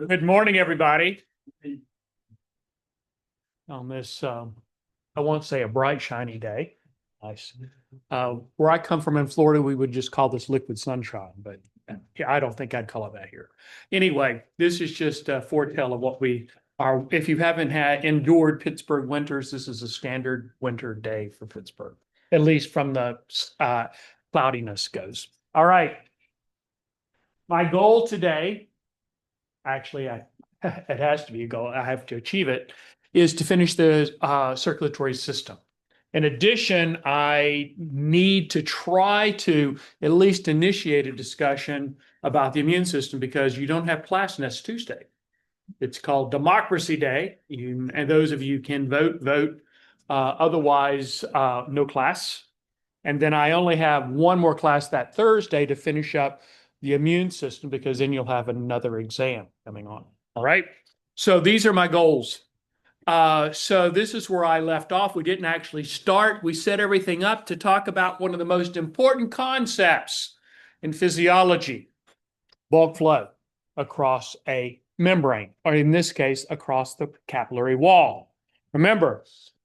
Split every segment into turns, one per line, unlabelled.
Good morning, everybody. On this, I won't say a bright, shiny day. Nice. Where I come from in Florida, we would just call this liquid sunshine, but yeah, I don't think I'd call it that here. Anyway, this is just a foretell of what we are. If you haven't endured Pittsburgh winters, this is a standard winter day for Pittsburgh, at least from the cloudiness goes. All right. My goal today, actually, it has to be a goal. I have to achieve it, is to finish the circulatory system. In addition, I need to try to at least initiate a discussion about the immune system because you don't have Class Nest Tuesday. It's called Democracy Day. And those of you can vote. Otherwise, no class. And then I only have one more class that Thursday to finish up the immune system because then you'll have another exam coming on. All right. So these are my goals. So this is where I left off. We didn't actually start. We set everything up to talk about one of the most important concepts in physiology, bulk flow across a membrane, or in this case, across the capillary wall. Remember,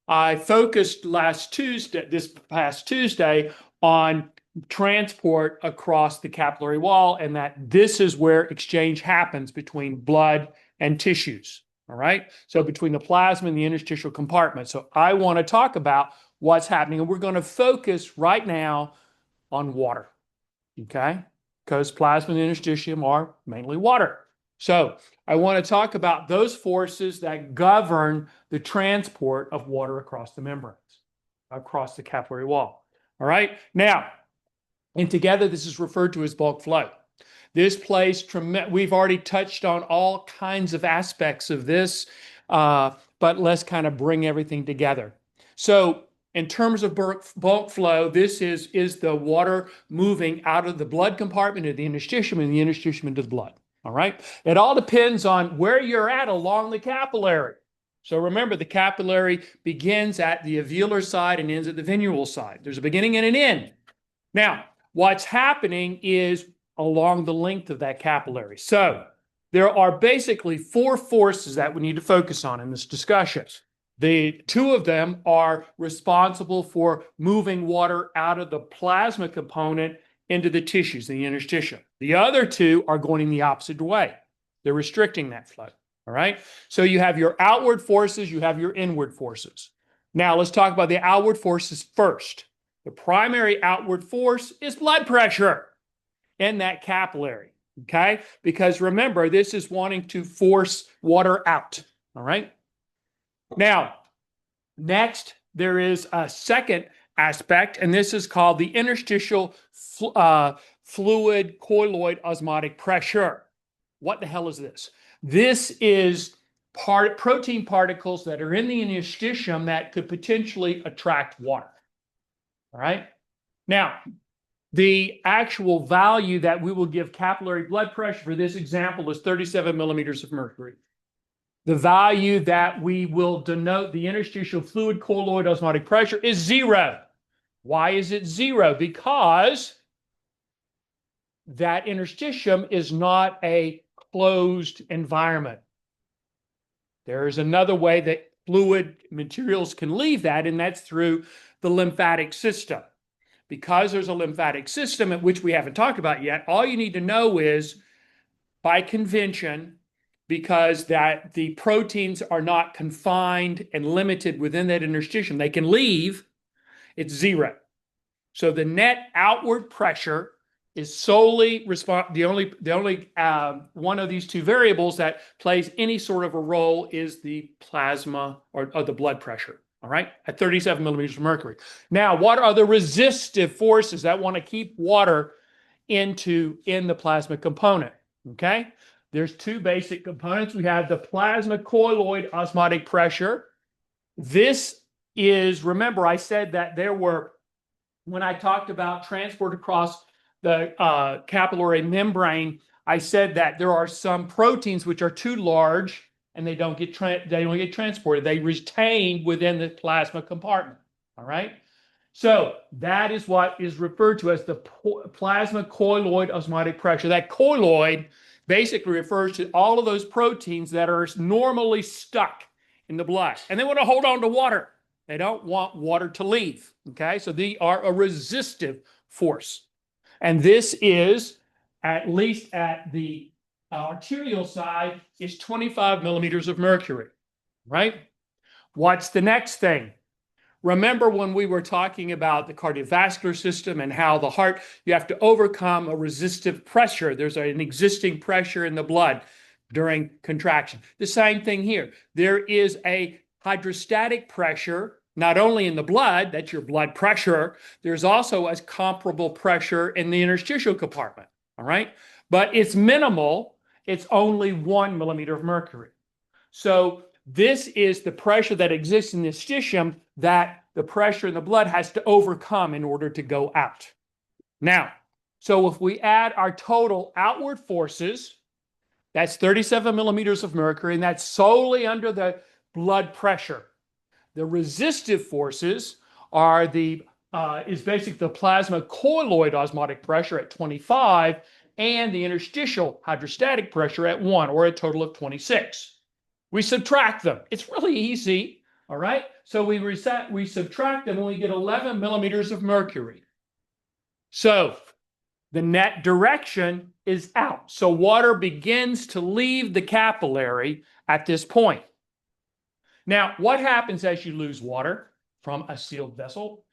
I focused this past Tuesday, on transport across the capillary wall, and that this is where exchange happens between blood and tissues. All right. So between the plasma and the interstitial compartment. So I want to talk about what's happening, and we're going to focus right now on water. Okay. Because plasma and interstitium are mainly water. So I want to talk about those forces that govern the transport of water across the membranes, across the capillary wall. All right. Now, and together, this is referred to as bulk flow. This plays tremendous. We've already touched on all kinds of aspects of this, but let's kind of bring everything together. So in terms of bulk flow, this is the water moving out of the blood compartment to the interstitium and the interstitium into the blood. All right. It all depends on where you're at along the capillary. So remember, the capillary begins at the alveolar side and ends at the venule side. There's a beginning and an end. Now, what's happening is along the length of that capillary. So there are basically four forces that we need to focus on in this discussion. The two of them are responsible for moving water out of the plasma component into the tissues, the interstitium. The other two are going in the opposite way. They're restricting that flow. All right. So you have your outward forces, you have your inward forces. Now let's talk about the outward forces first. The primary outward force is blood pressure in that capillary, okay? Because remember, this is wanting to force water out, all right? Now, next, there is a second aspect, and this is called the interstitial fluid colloid osmotic pressure. What the hell is this? This is protein particles that are in the interstitium that could potentially attract water. All right. Now, the actual value that we will give capillary blood pressure for this example is 37 millimeters of mercury. The value that we will denote the interstitial fluid colloid osmotic pressure is 0. Why is it 0? Because that interstitium is not a closed environment. There is another way that fluid materials can leave that, and that's through the lymphatic system. Because there's a lymphatic system, at which we haven't talked about yet, all you need to know is, by convention, because that the proteins are not confined and limited within that interstitium, they can leave, it's 0. So the net outward pressure is solely the only one of these two variables that plays any sort of a role is the plasma or the blood pressure. All right, at 37 millimeters of mercury. Now, what are the resistive forces that want to keep water in the plasma component? Okay, there's two basic components. We have the plasma colloid osmotic pressure. This is, remember, I said that there were, when I talked about transport across the capillary membrane, I said that there are some proteins which are too large and they don't get transported. They retain within the plasma compartment. All right. So that is what is referred to as the plasma colloid osmotic pressure. That colloid basically refers to all of those proteins that are normally stuck in the blood. And they want to hold on to water. They don't want water to leave. Okay, so they are a resistive force. And this is, at least at the arterial side, is 25 millimeters of mercury, right? What's the next thing? Remember when we were talking about the cardiovascular system and how the heart, you have to overcome a resistive pressure. There's an existing pressure in the blood during contraction. The same thing here. There is a hydrostatic pressure, not only in the blood, that's your blood pressure, there's also a comparable pressure in the interstitial compartment, all right? But it's minimal. It's only 1 millimeter of mercury. So this is the pressure that exists in the interstitium that the pressure in the blood has to overcome in order to go out. Now, so if we add our total outward forces, that's 37 millimeters of mercury, and that's solely under the blood pressure. The resistive forces are is basically the plasma colloid osmotic pressure at 25 and the interstitial hydrostatic pressure at 1, or a total of 26. We subtract them. It's really easy, all right? So we subtract them and we get 11 millimeters of mercury. So the net direction is out. So water begins to leave the capillary at this point. Now, what happens as you lose water from a sealed vessel?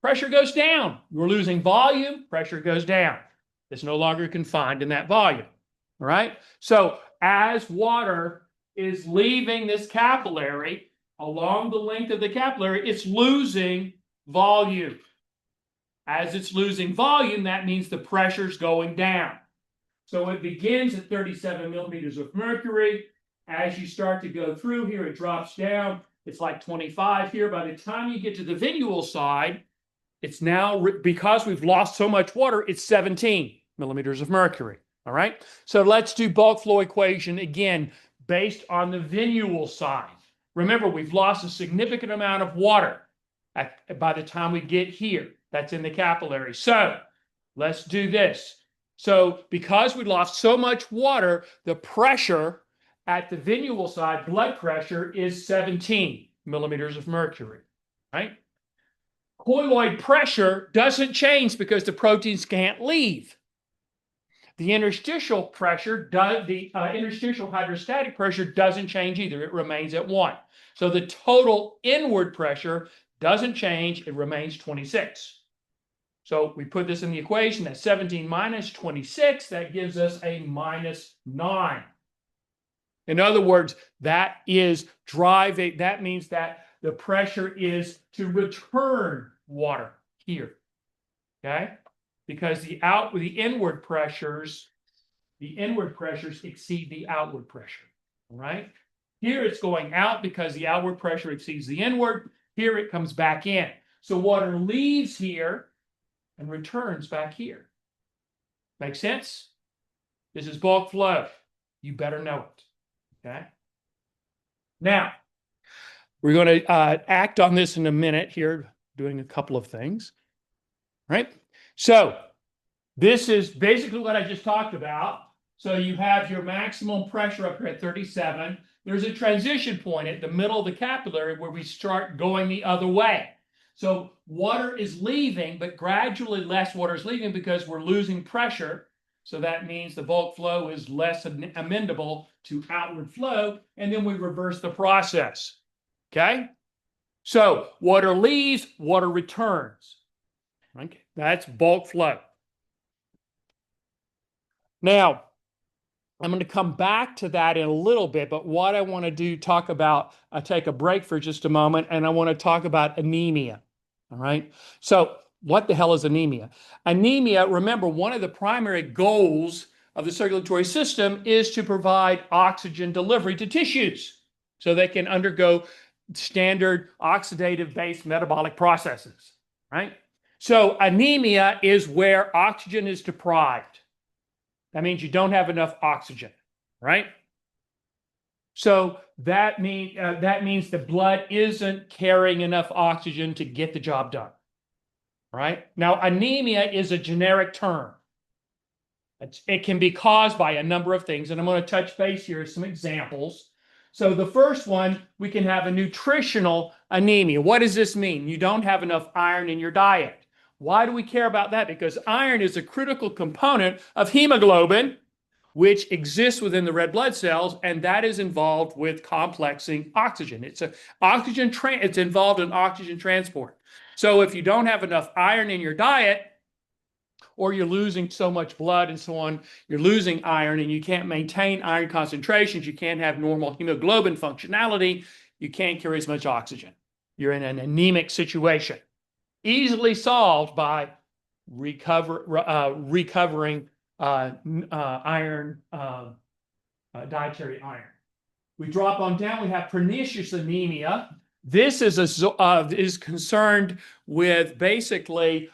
Pressure goes down. You're losing volume, pressure goes down. It's no longer confined in that volume, all right? So as water is leaving this capillary, along the length of the capillary, it's losing volume. As it's losing volume, that means the pressure's going down. So it begins at 37 millimeters of mercury. As you start to go through here, it drops down. It's like 25 here. By the time you get to the venule side, it's now, because we've lost so much water, it's 17 millimeters of mercury. All right? So let's do bulk flow equation again based on the venule side. Remember, we've lost a significant amount of water by the time we get here. That's in the capillary. So let's do this. So because we lost so much water, the pressure at the venule side, blood pressure, is 17 millimeters of mercury, right? Colloid pressure doesn't change because the proteins can't leave. The interstitial pressure, the interstitial hydrostatic pressure doesn't change either. It remains at 1. So the total inward pressure doesn't change. It remains 26. So we put this in the equation. That's 17 minus 26. That gives us a minus 9. In other words, that is driving. That means that the pressure is to return water here. Okay? Because the inward pressures exceed the outward pressure. All right? Here it's going out because the outward pressure exceeds the inward. Here it comes back in. So water leaves here and returns back here. Make sense? This is bulk flow. You better know it. Okay? Now, we're going to act on this in a minute here, doing a couple of things. Right? So this is basically what I just talked about. So you have your maximum pressure up here at 37. There's a transition point at the middle of the capillary where we start going the other way. So water is leaving, but gradually less water is leaving because we're losing pressure. So that means the bulk flow is less amenable to outward flow, and then we reverse the process. Okay? So water leaves, water returns. Okay, that's bulk flow. Now, I'm going to come back to that in a little bit, but what I want to do, talk about, take a break for just a moment, and I want to talk about anemia. All right? So what the hell is anemia? Anemia, remember, one of the primary goals of the circulatory system is to provide oxygen delivery to tissues so they can undergo standard oxidative-based metabolic processes, right? So anemia is where oxygen is deprived. That means you don't have enough oxygen, right? So that means the blood isn't carrying enough oxygen to get the job done, right? Now, anemia is a generic term. It can be caused by a number of things, and I'm going to touch base here some examples. So the first one, we can have a nutritional anemia. What does this mean? You don't have enough iron in your diet. Why do we care about that? Because iron is a critical component of hemoglobin, which exists within the red blood cells, and that is involved with complexing oxygen. It's involved in oxygen transport. So if you don't have enough iron in your diet, or you're losing so much blood and so on, you're losing iron and you can't maintain iron concentrations, you can't have normal hemoglobin functionality, you can't carry as much oxygen. You're in an anemic situation. Easily solved by recovering iron, dietary iron. We drop on down, we have pernicious anemia. This is concerned with basically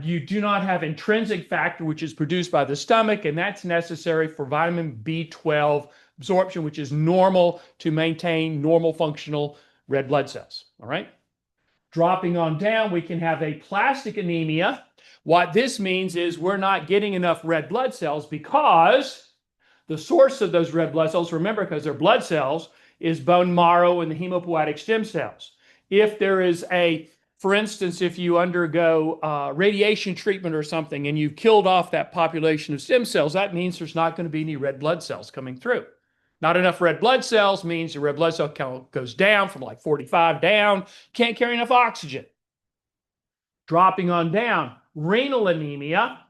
you do not have intrinsic factor, which is produced by the stomach, and that's necessary for vitamin B12 absorption, which is normal to maintain normal functional red blood cells. All right. Dropping on down, we can have aplastic anemia. What this means is we're not getting enough red blood cells because the source of those red blood cells, remember, because they're blood cells, is bone marrow and the hemopoietic stem cells. If there is for instance, if you undergo radiation treatment or something and you've killed off that population of stem cells, that means there's not going to be any red blood cells coming through. Not enough red blood cells means your red blood cell count goes down from like 45 down, can't carry enough oxygen. Dropping on down, renal anemia.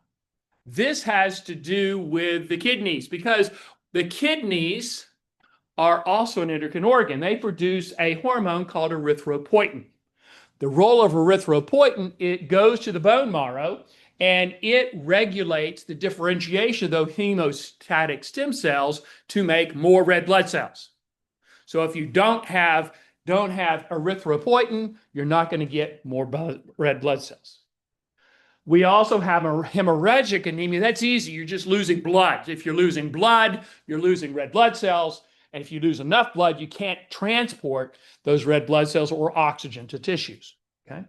This has to do with the kidneys because the kidneys are also an endocrine organ. They produce a hormone called erythropoietin. The role of erythropoietin, it goes to the bone marrow and it regulates the differentiation of those hemostatic stem cells to make more red blood cells. So if you don't have erythropoietin, you're not going to get more red blood cells. We also have a hemorrhagic anemia. That's easy. You're just losing blood. If you're losing blood, you're losing red blood cells. And if you lose enough blood, you can't transport those red blood cells or oxygen to tissues. Okay.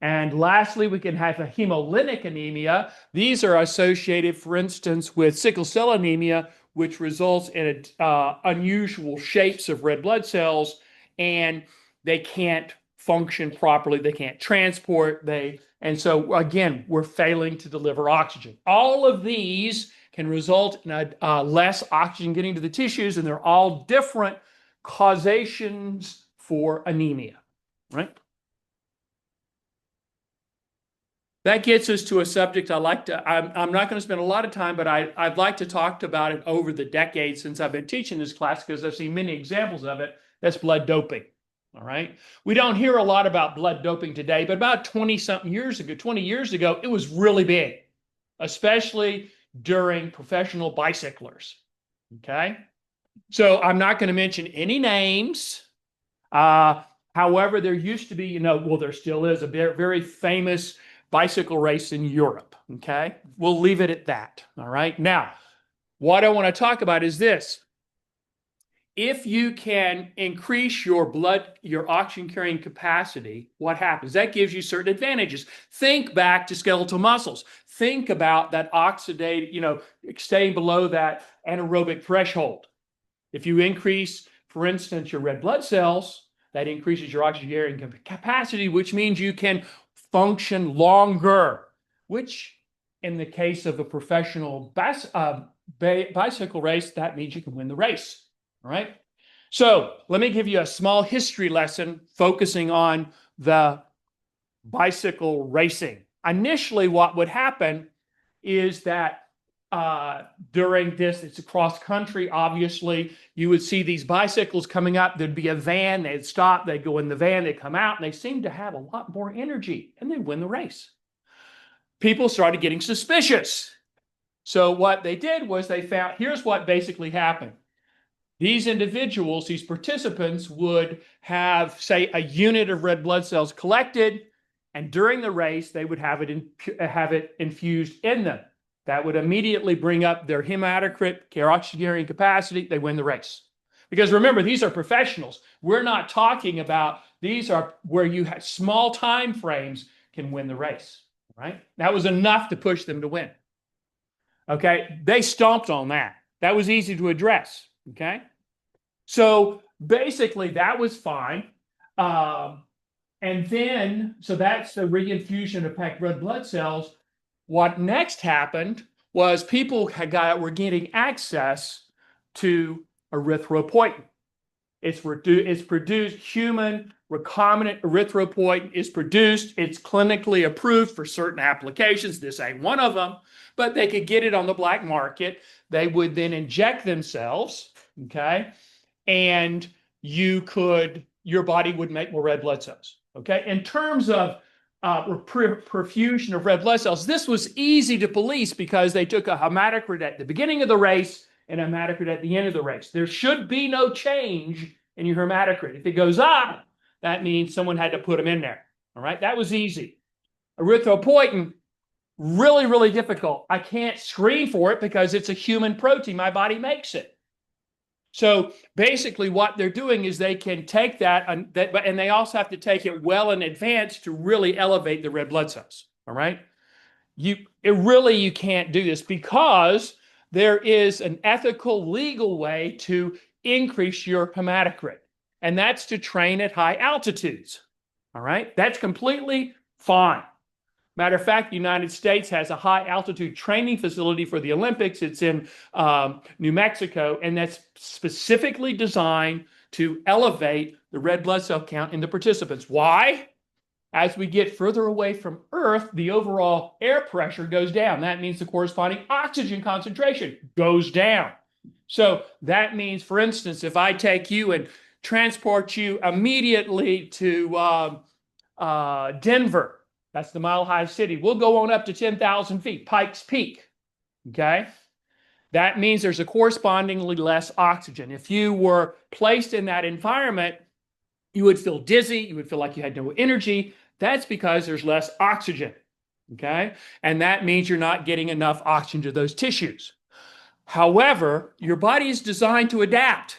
And lastly, we can have a hemolytic anemia. These are associated, for instance, with sickle cell anemia, which results in unusual shapes of red blood cells, and they can't function properly. They can't transport. And so, again, we're failing to deliver oxygen. All of these can result in less oxygen getting to the tissues, and they're all different causations for anemia, right? That gets us to a subject I'm not going to spend a lot of time, but I'd like to talk about it over the decades since I've been teaching this class because I've seen many examples of it. That's blood doping, all right? We don't hear a lot about blood doping today, but about 20 years ago, it was really big, especially during professional bicyclers, okay? So I'm not going to mention any names. However, there used to be, there still is a very famous bicycle race in Europe, okay? We'll leave it at that, all right? Now, what I want to talk about is this. If you can increase your oxygen carrying capacity, what happens? That gives you certain advantages. Think back to skeletal muscles. Think about that staying below that anaerobic threshold. If you increase, for instance, your red blood cells, that increases your oxygen carrying capacity, which means you can function longer, which in the case of a professional bicycle race, that means you can win the race. All right. So let me give you a small history lesson focusing on the bicycle racing. Initially, what would happen is that during this, it's across country, obviously, you would see these bicycles coming up. There'd be a van, they'd stop, they'd go in the van, they'd come out, and they seemed to have a lot more energy, and they'd win the race. People started getting suspicious. So what they did was they found, here's what basically happened. These individuals, these participants would have, say, a unit of red blood cells collected, and during the race, they would have it infused in them. That would immediately bring up their hematocrit, oxygen carrying capacity. They win the race. Because remember, these are professionals. We're not talking about, these are where you have small time frames can win the race, right? That was enough to push them to win. Okay, they stomped on that. That was easy to address. Okay, so basically that was fine. And then, so that's the reinfusion of packed red blood cells. What next happened was people were getting access to erythropoietin. It's produced, human recombinant erythropoietin is produced. It's clinically approved for certain applications. This ain't one of them, but they could get it on the black market. They would then inject themselves, okay? And your body would make more red blood cells, okay? In terms of perfusion of red blood cells, this was easy to police because they took a hematocrit at the beginning of the race and a hematocrit at the end of the race. There should be no change in your hematocrit. If it goes up, that means someone had to put them in there. All right, that was easy. Erythropoietin, really, really difficult. I can't screen for it because it's a human protein. My body makes it. So basically what they're doing is they can take that, and they also have to take it well in advance to really elevate the red blood cells. All right. You can't do this because there is an ethical, legal way to increase your hematocrit, and that's to train at high altitudes. All right. That's completely fine. Matter of fact, the United States has a high altitude training facility for the Olympics. It's in New Mexico, and that's specifically designed to elevate the red blood cell count in the participants. Why? As we get further away from Earth, the overall air pressure goes down. That means the corresponding oxygen concentration goes down. So that means, for instance, if I take you and transport you immediately to Denver, that's the Mile High City. We'll go on up to 10,000 feet, Pikes Peak. Okay? That means there's a correspondingly less oxygen. If you were placed in that environment, you would feel dizzy. You would feel like you had no energy. That's because there's less oxygen. Okay? And that means you're not getting enough oxygen to those tissues. However, your body is designed to adapt.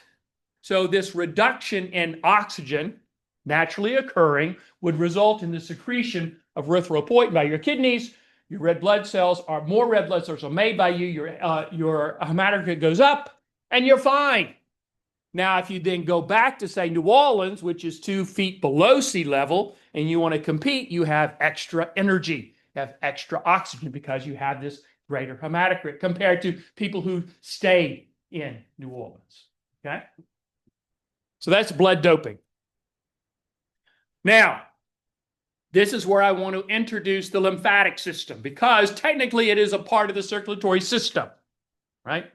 So this reduction in oxygen naturally occurring would result in the secretion of erythropoietin by your kidneys. Your red blood cells are made by you. Your hematocrit goes up, and you're fine. Now, if you then go back to, say, New Orleans, which is 2 feet below sea level, and you want to compete, you have extra energy, you have extra oxygen because you have this greater hematocrit compared to people who stay in New Orleans. Okay? So that's blood doping. Now, this is where I want to introduce the lymphatic system because technically it is a part of the circulatory system, right?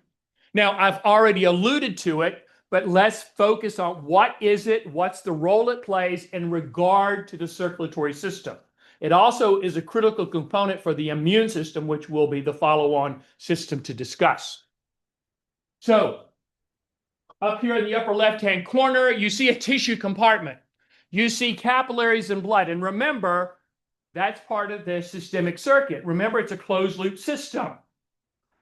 Now, I've already alluded to it, but let's focus on what is it, what's the role it plays in regard to the circulatory system. It also is a critical component for the immune system, which will be the follow-on system to discuss. So, up here in the upper left-hand corner, you see a tissue compartment. You see capillaries and blood. And remember, that's part of the systemic circuit. Remember, it's a closed-loop system.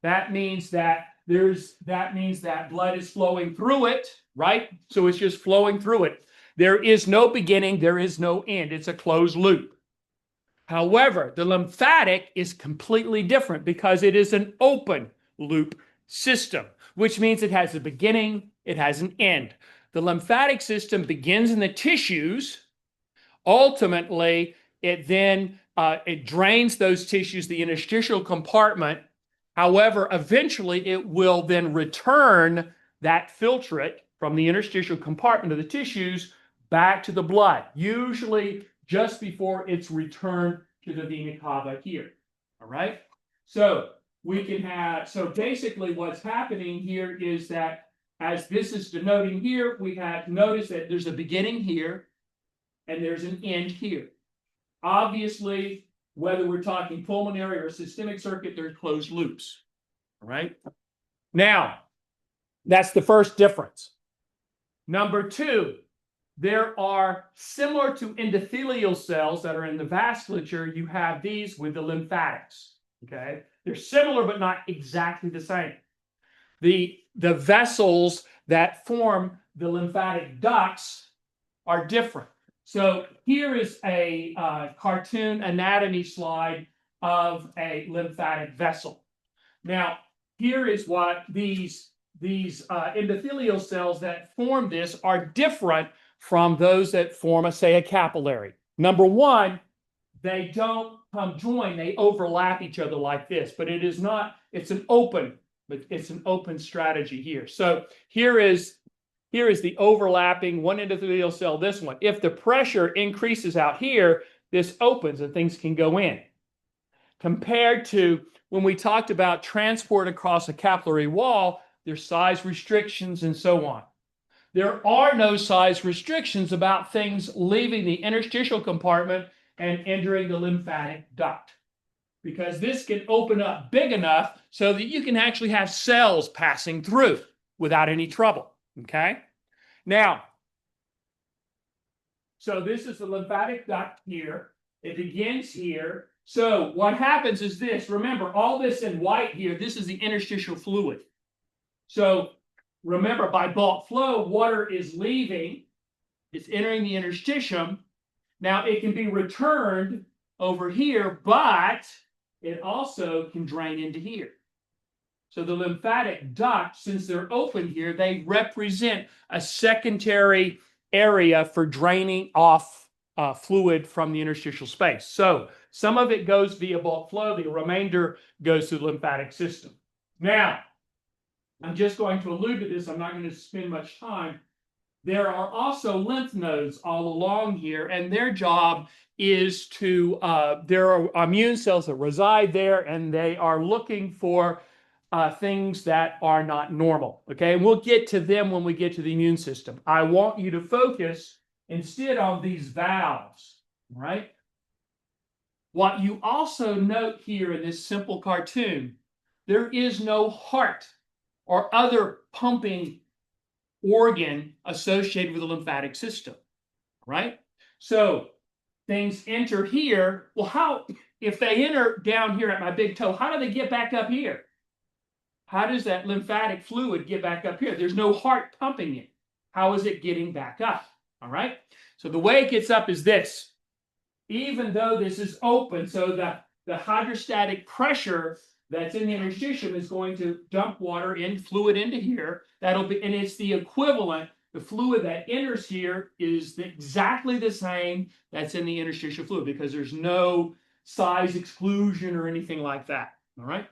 That means that blood is flowing through it, right? So it's just flowing through it. There is no beginning, there is no end. It's a closed loop. However, the lymphatic is completely different because it is an open loop system, which means it has a beginning, it has an end. The lymphatic system begins in the tissues. Ultimately, it then it drains those tissues, the interstitial compartment. However, eventually it will then return that filtrate from the interstitial compartment of the tissues back to the blood, usually just before it's returned to the vena cava here. All right? So basically what's happening here is that as this is denoting here, we have noticed that there's a beginning here and there's an end here. Obviously, whether we're talking pulmonary or systemic circuit, there's closed loops. All right? Now, that's the first difference. Number two, there are, similar to endothelial cells that are in the vasculature, you have these with the lymphatics. Okay? They're similar, but not exactly the same. The vessels that form the lymphatic ducts are different. So here is a cartoon anatomy slide of a lymphatic vessel. Now, here is what these endothelial cells that form this are different from those that form, say, a capillary. Number one, they don't come join, they overlap each other like this, but it is not, it's an open strategy here. So here is the overlapping one endothelial cell, this one. If the pressure increases out here, this opens and things can go in. Compared to when we talked about transport across a capillary wall, there's size restrictions and so on. There are no size restrictions about things leaving the interstitial compartment and entering the lymphatic duct, because this can open up big enough so that you can actually have cells passing through without any trouble. Okay? Now, so this is the lymphatic duct here. It begins here. So what happens is this. Remember, all this in white here, this is the interstitial fluid. So remember, by bulk flow, water is leaving. It's entering the interstitium. Now, it can be returned over here, but it also can drain into here. So the lymphatic duct, since they're open here, they represent a secondary area for draining off fluid from the interstitial space. So some of it goes via bulk flow. The remainder goes through the lymphatic system. Now, I'm just going to allude to this. I'm not going to spend much time. There are also lymph nodes all along here, and their job is to, there are immune cells that reside there, and they are looking for things that are not normal. Okay, and we'll get to them when we get to the immune system. I want you to focus instead on these valves, right? What you also note here in this simple cartoon, there is no heart or other pumping organ associated with the lymphatic system, right? So things enter here. Well, how, if they enter down here at my big toe, how do they get back up here? How does that lymphatic fluid get back up here? There's no heart pumping it. How is it getting back up? All right. So the way it gets up is this. Even though this is open, so the hydrostatic pressure that's in the interstitium is going to dump water in, fluid into here. That'll be, and it's the equivalent. The fluid that enters here is exactly the same that's in the interstitial fluid, because there's no size exclusion or anything like that. All right.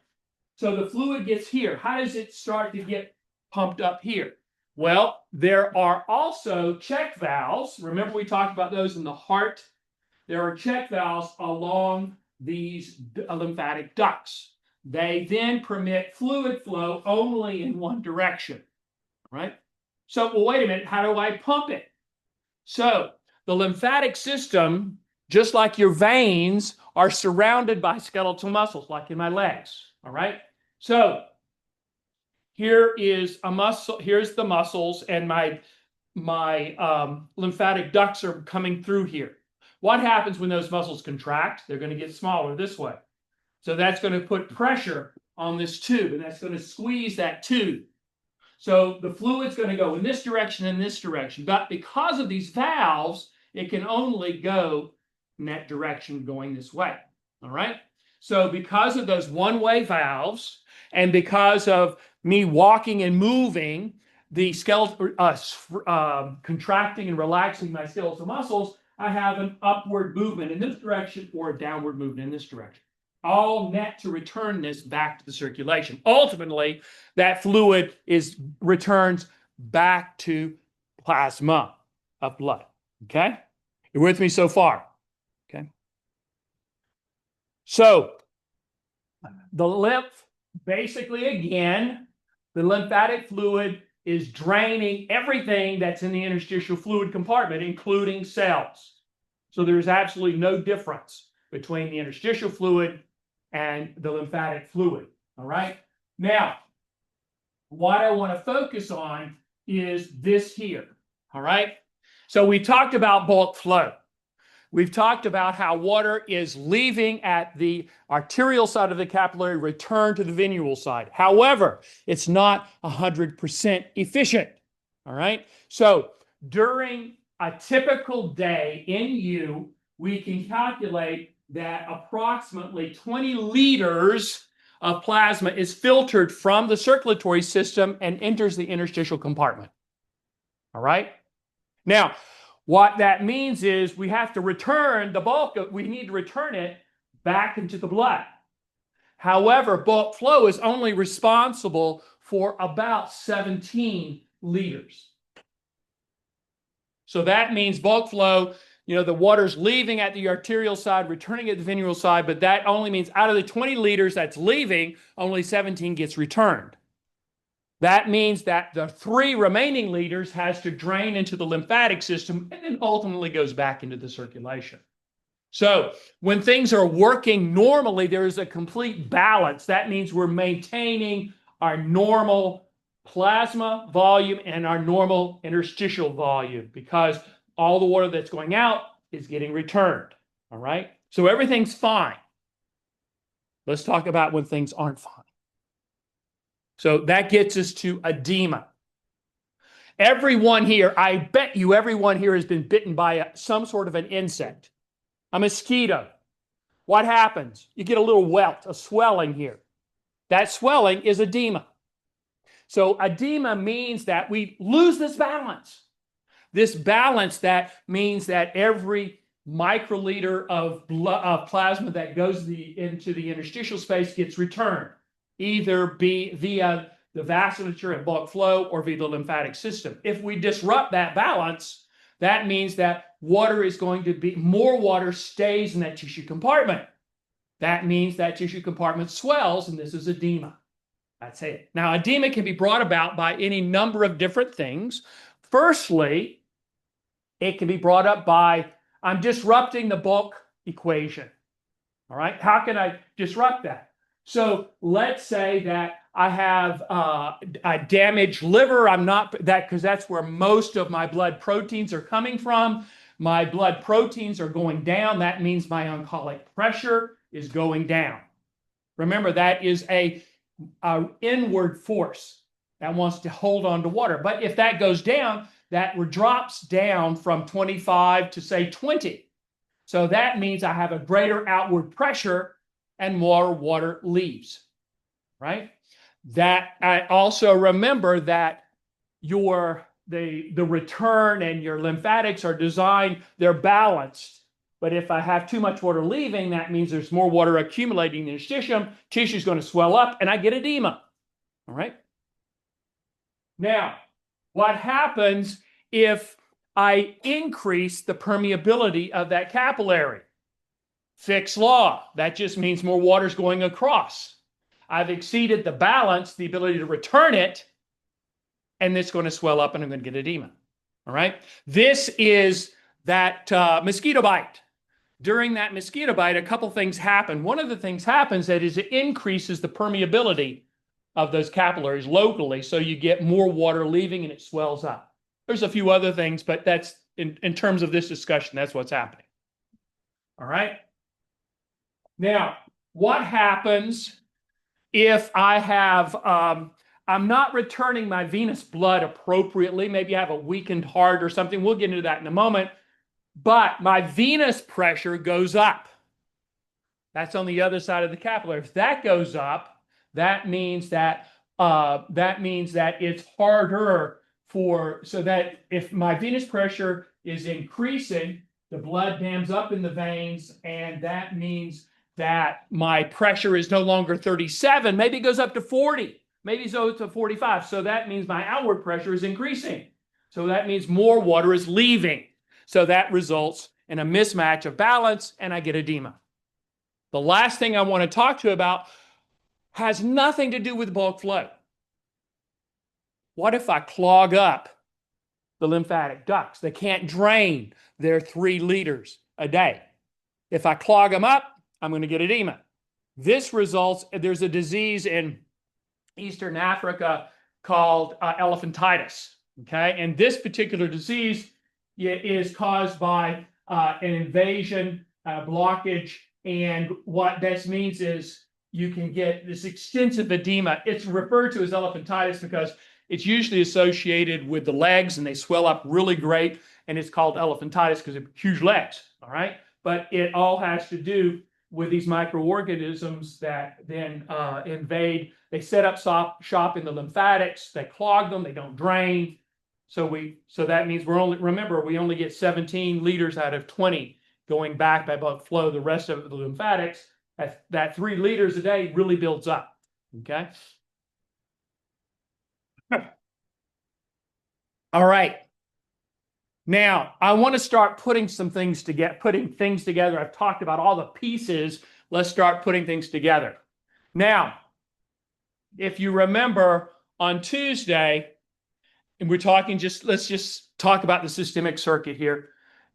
So the fluid gets here. How does it start to get pumped up here? Well, there are also check valves. Remember, we talked about those in the heart. There are check valves along these lymphatic ducts. They then permit fluid flow only in one direction, right? So, well, wait a minute, how do I pump it? So, the lymphatic system, just like your veins, are surrounded by skeletal muscles, like in my legs, all right? So, here is a muscle, here's the muscles, and my lymphatic ducts are coming through here. What happens when those muscles contract? They're going to get smaller this way. So that's going to put pressure on this tube, and that's going to squeeze that tube. So the fluid's going to go in this direction and this direction. But because of these valves, it can only go in that direction going this way. All right? So because of those one-way valves, and because of me walking and moving the skeletal, contracting and relaxing my skeletal muscles, I have an upward movement in this direction or a downward movement in this direction. All net to return this back to the circulation. Ultimately, that fluid returns back to plasma of blood. Okay? You're with me so far? Okay? So, the lymph, basically, again, the lymphatic fluid is draining everything that's in the interstitial fluid compartment, including cells. So there's absolutely no difference between the interstitial fluid and the lymphatic fluid. All right? Now, what I want to focus on is this here. All right? So we talked about bulk flow. We've talked about how water is leaving at the arterial side of the capillary, return to the venule side. However, it's not 100% efficient. All right? So during a typical day in you, we can calculate that approximately 20 liters of plasma is filtered from the circulatory system and enters the interstitial compartment. All right? Now, what that means is we have to return the bulk of, we need to return it back into the blood. However, bulk flow is only responsible for about 17 liters. So that means bulk flow, the water's leaving at the arterial side, returning at the venular side, but that only means out of the 20 liters that's leaving, only 17 gets returned. That means that the 3 remaining liters has to drain into the lymphatic system and then ultimately goes back into the circulation. So when things are working normally, there is a complete balance. That means we're maintaining our normal plasma volume and our normal interstitial volume because all the water that's going out is getting returned. All right? So everything's fine. Let's talk about when things aren't fine. So that gets us to edema. Everyone here, I bet you everyone here has been bitten by some sort of an insect, a mosquito. What happens? You get a little welt, a swelling here. That swelling is edema. So edema means that we lose this balance. This balance that means that every microliter of plasma that goes into the interstitial space gets returned, either via the vasculature and bulk flow or via the lymphatic system. If we disrupt that balance, that means that more water stays in that tissue compartment. That means that tissue compartment swells, and this is edema. That's it. Now, edema can be brought about by any number of different things. Firstly, it can be brought up by, I'm disrupting the bulk equation. All right, how can I disrupt that? So let's say that I have a damaged liver. I'm not that because that's where most of my blood proteins are coming from. My blood proteins are going down. That means my oncolic pressure is going down. Remember, that is a inward force that wants to hold on to water. But if that goes down, that drops down from 25 to say 20. So that means I have a greater outward pressure and more water leaves, right? That I also remember that the return and your lymphatics are designed, they're balanced. But if I have too much water leaving, that means there's more water accumulating in the tissue is going to swell up and I get edema, all right? Now, what happens if I increase the permeability of that capillary? Fick's law. That just means more water is going across. I've exceeded the balance, the ability to return it, and it's going to swell up and I'm going to get edema. All right? This is that mosquito bite. During that mosquito bite, a couple things happen. One of the things happens that is it increases the permeability of those capillaries locally, so you get more water leaving and it swells up. There's a few other things, but that's in terms of this discussion, that's what's happening. All right? Now, what happens if I have, I'm not returning my venous blood appropriately? Maybe I have a weakened heart or something. We'll get into that in a moment. But my venous pressure goes up. That's on the other side of the capillary. If that goes up, that means that it's harder so that if my venous pressure is increasing, the blood dams up in the veins, and that means that my pressure is no longer 37. Maybe it goes up to 40. Maybe it goes to 45. So that means my outward pressure is increasing. So that means more water is leaving. So that results in a mismatch of balance, and I get edema. The last thing I want to talk to you about has nothing to do with bulk flow. What if I clog up the lymphatic ducts? They can't drain their 3 liters a day. If I clog them up, I'm going to get edema. This results, there's a disease in Eastern Africa called elephantitis. Okay, and this particular disease is caused by an invasion, blockage, and what this means is you can get this extensive edema. It's referred to as elephantitis because it's usually associated with the legs and they swell up really great, and it's called elephantitis because of huge legs, all right? But it all has to do with these microorganisms that then invade. They set up shop in the lymphatics. They clog them. They don't drain. So that means we only get 17 liters out of 20 going back by blood flow. The rest of the lymphatics, that 3 liters a day really builds up. Okay. All right. Now, I want to start putting things together. I've talked about all the pieces. Let's start putting things together. Now, if you remember on Tuesday, and let's just talk about the systemic circuit here.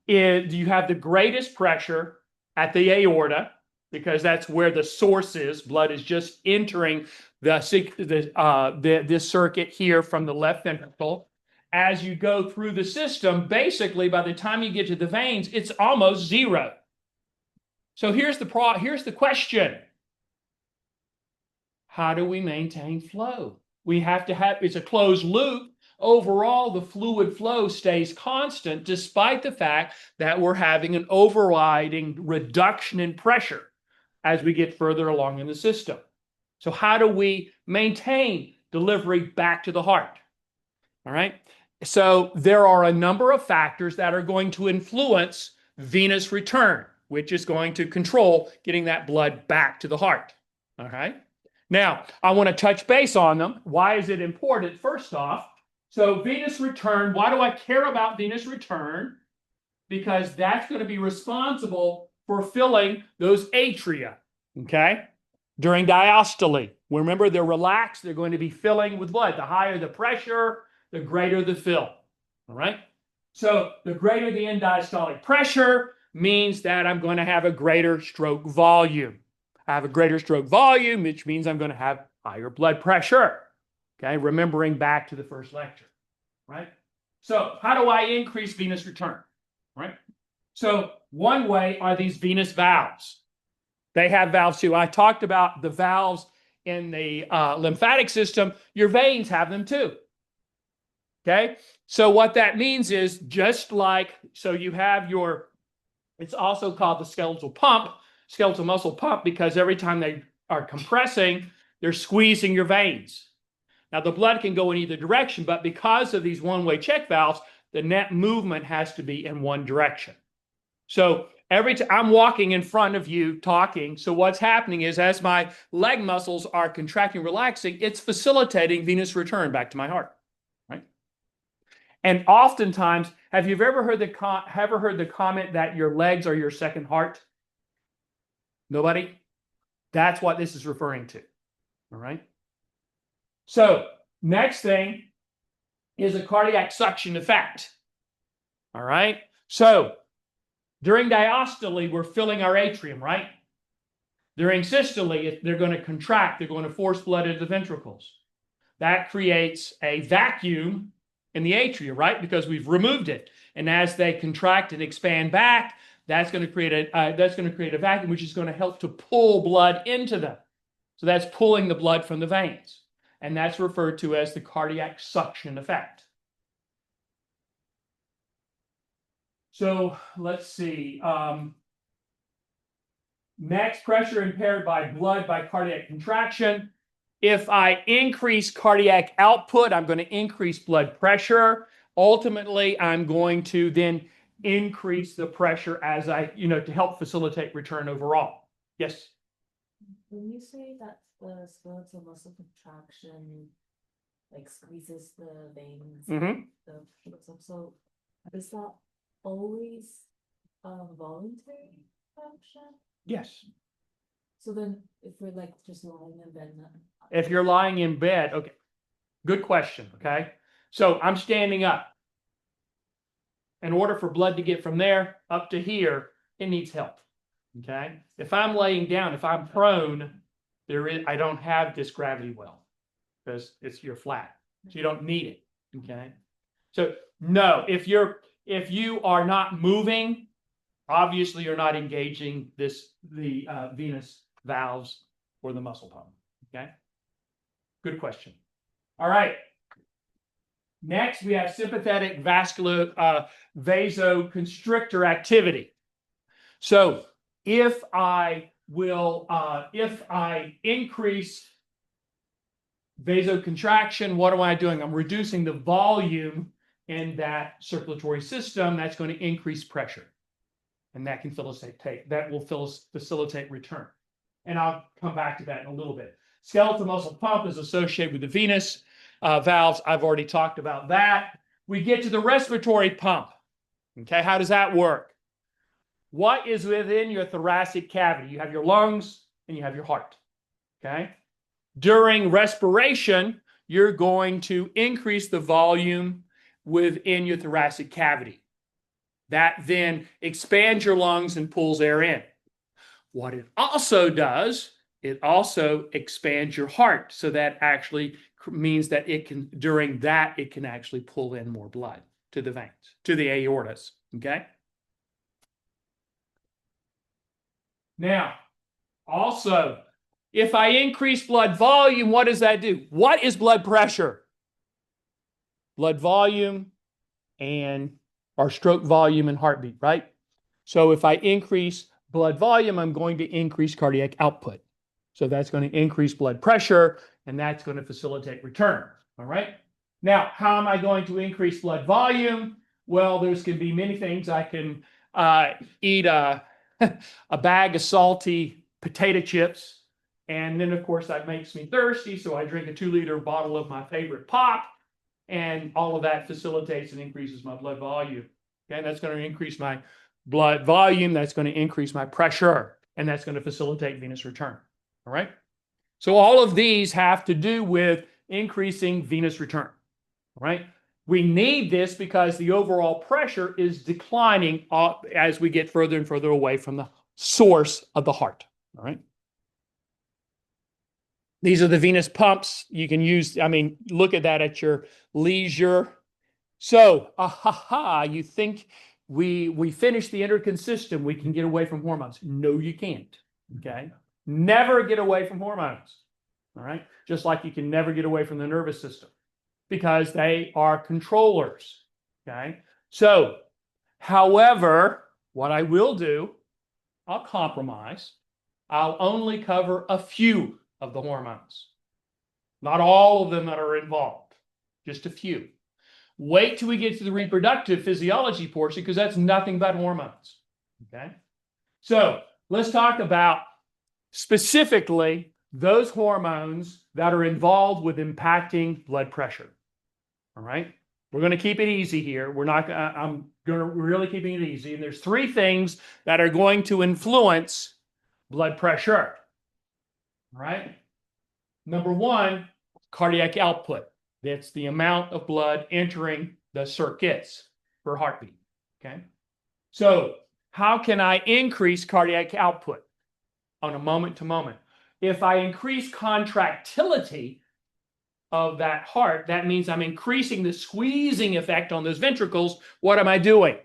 You have the greatest pressure at the aorta, because that's where the source is. Blood is just entering this circuit here from the left ventricle. As you go through the system, basically, by the time you get to the veins, it's almost zero. So here's the question. How do we maintain flow? It's a closed loop. Overall, the fluid flow stays constant despite the fact that we're having an overriding reduction in pressure as we get further along in the system. So how do we maintain delivery back to the heart? All right. So there are a number of factors that are going to influence venous return, which is going to control getting that blood back to the heart. All right. Now, I want to touch base on them. Why is it important? First off, so venous return, why do I care about venous return? Because that's going to be responsible for filling those atria, okay, during diastole. Remember, they're relaxed. They're going to be filling with blood. The higher the pressure, the greater the fill, all right? So the greater the end diastolic pressure means that I'm going to have a greater stroke volume. I have a greater stroke volume, which means I'm going to have higher blood pressure, okay? Remembering back to the first lecture, right? So how do I increase venous return, right? So one way are these venous valves. They have valves too. I talked about the valves in the lymphatic system. Your veins have them too. Okay, so what that means is you have it's also called the skeletal muscle pump, because every time they are compressing, they're squeezing your veins. Now, the blood can go in either direction, but because of these one-way check valves, the net movement has to be in one direction. So every time I'm walking in front of you talking, so what's happening is as my leg muscles are contracting, relaxing, it's facilitating venous return back to my heart. And oftentimes, have you ever heard the comment that your legs are your second heart? Nobody? That's what this is referring to. All right. So next thing is a cardiac suction effect. All right. So during diastole, we're filling our atrium, right? During systole, they're going to contract. They're going to force blood into the ventricles. That creates a vacuum in the atria, right? Because we've removed it. And as they contract and expand back, that's going to create a vacuum, which is going to help to pull blood into them. So that's pulling the blood from the veins. And that's referred to as the cardiac suction effect. So let's see. Next, pressure impaired by blood by cardiac contraction. If I increase cardiac output, I'm going to increase blood pressure. Ultimately, I'm going to then increase the pressure as to help facilitate return overall. Yes?
When you say that the skeletal muscle contraction squeezes the veins, so is that always voluntary action?
Yes.
So then if we're just lying in bed.
If you're lying in bed, okay. Good question, okay? So I'm standing up. In order for blood to get from there up to here, it needs help, okay? If I'm laying down, if I'm prone, I don't have this gravity well because you're flat. So you don't need it, okay? So no, if you are not moving, obviously you're not engaging the venous valves or the muscle pump, okay? Good question. All right. Next, we have sympathetic vasoconstrictor activity. So if I will, if I increase vasocontraction, what am I doing? I'm reducing the volume in that circulatory system. That's going to increase pressure. And that can facilitate return. And I'll come back to that in a little bit. Skeletal muscle pump is associated with the venous valves. I've already talked about that. We get to the respiratory pump. Okay, how does that work? What is within your thoracic cavity? You have your lungs and you have your heart. Okay. During respiration, you're going to increase the volume within your thoracic cavity. That then expands your lungs and pulls air in. What it also does, it also expands your heart. So that actually means that it can, during that, it can actually pull in more blood to the veins, to the aortas. Okay. Now, also, if I increase blood volume, what does that do? What is blood pressure? Blood volume and our stroke volume and heartbeat, right? So if I increase blood volume, I'm going to increase cardiac output. So that's going to increase blood pressure, and that's going to facilitate return. All right. Now, how am I going to increase blood volume? Well, there's going to be many things. I can eat a bag of salty potato chips. And then, of course, that makes me thirsty. So I drink a 2-liter bottle of my favorite pop. And all of that facilitates and increases my blood volume. Okay, that's going to increase my blood volume. That's going to increase my pressure. And that's going to facilitate venous return. All right. So all of these have to do with increasing venous return. All right. We need this because the overall pressure is declining as we get further and further away from the source of the heart. All right. These are the venous pumps. You can use, look at that at your leisure. So, you think we finish the endocrine system, we can get away from hormones. No, you can't. Okay. Never get away from hormones. All right. Just like you can never get away from the nervous system because they are controllers. Okay. So, however, what I will do, I'll compromise. I'll only cover a few of the hormones. Not all of them that are involved, just a few. Wait till we get to the reproductive physiology portion because that's nothing but hormones. Okay. So let's talk about specifically those hormones that are involved with impacting blood pressure. All right. We're going to keep it easy here. I'm going to really keeping it easy. And there's 3 things that are going to influence blood pressure. All right. Number 1, cardiac output. That's the amount of blood entering the circuits for heartbeat. Okay. So how can I increase cardiac output on a moment to moment? If I increase contractility of that heart, that means I'm increasing the squeezing effect on those ventricles. What am I doing?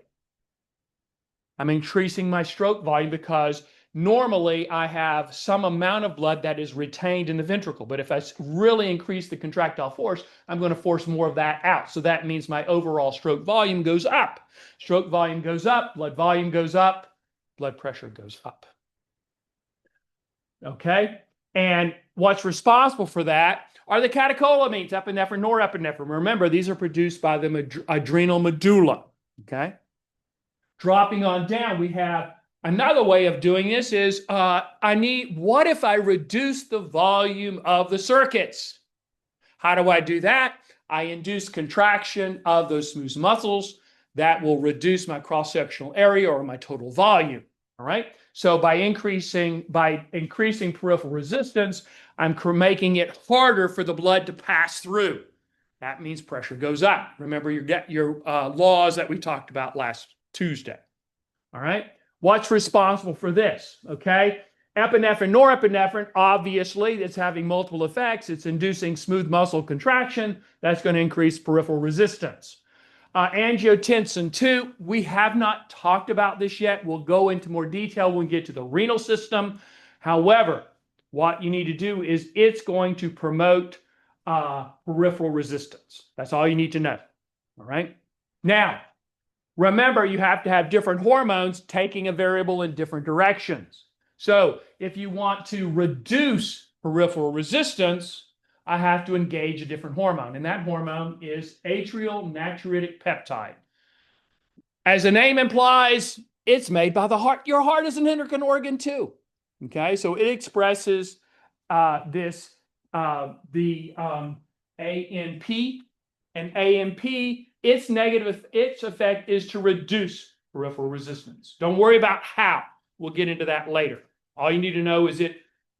I'm increasing my stroke volume because normally I have some amount of blood that is retained in the ventricle. But if I really increase the contractile force, I'm going to force more of that out. So that means my overall stroke volume goes up. Stroke volume goes up, blood volume goes up, blood pressure goes up. Okay? And what's responsible for that are the catecholamines, epinephrine, norepinephrine. Remember, these are produced by the adrenal medulla. Okay? Dropping on down, we have another way of doing this is what if I reduce the volume of the circuits? How do I do that? I induce contraction of those smooth muscles that will reduce my cross-sectional area or my total volume. All right. So by increasing peripheral resistance, I'm making it harder for the blood to pass through. That means pressure goes up. Remember your laws that we talked about last Tuesday. All right. What's responsible for this? Okay. Epinephrine, norepinephrine, obviously, it's having multiple effects. It's inducing smooth muscle contraction. That's going to increase peripheral resistance. Angiotensin 2, we have not talked about this yet. We'll go into more detail when we get to the renal system. However, what you need to do is it's going to promote peripheral resistance. That's all you need to know. All right. Now, remember, you have to have different hormones taking a variable in different directions. So if you want to reduce peripheral resistance, I have to engage a different hormone, and that hormone is atrial natriuretic peptide. As the name implies, it's made by the heart. Your heart is an endocrine organ too. Okay, so it expresses the ANP, and ANP, its effect is to reduce peripheral resistance. Don't worry about how. We'll get into that later. All you need to know is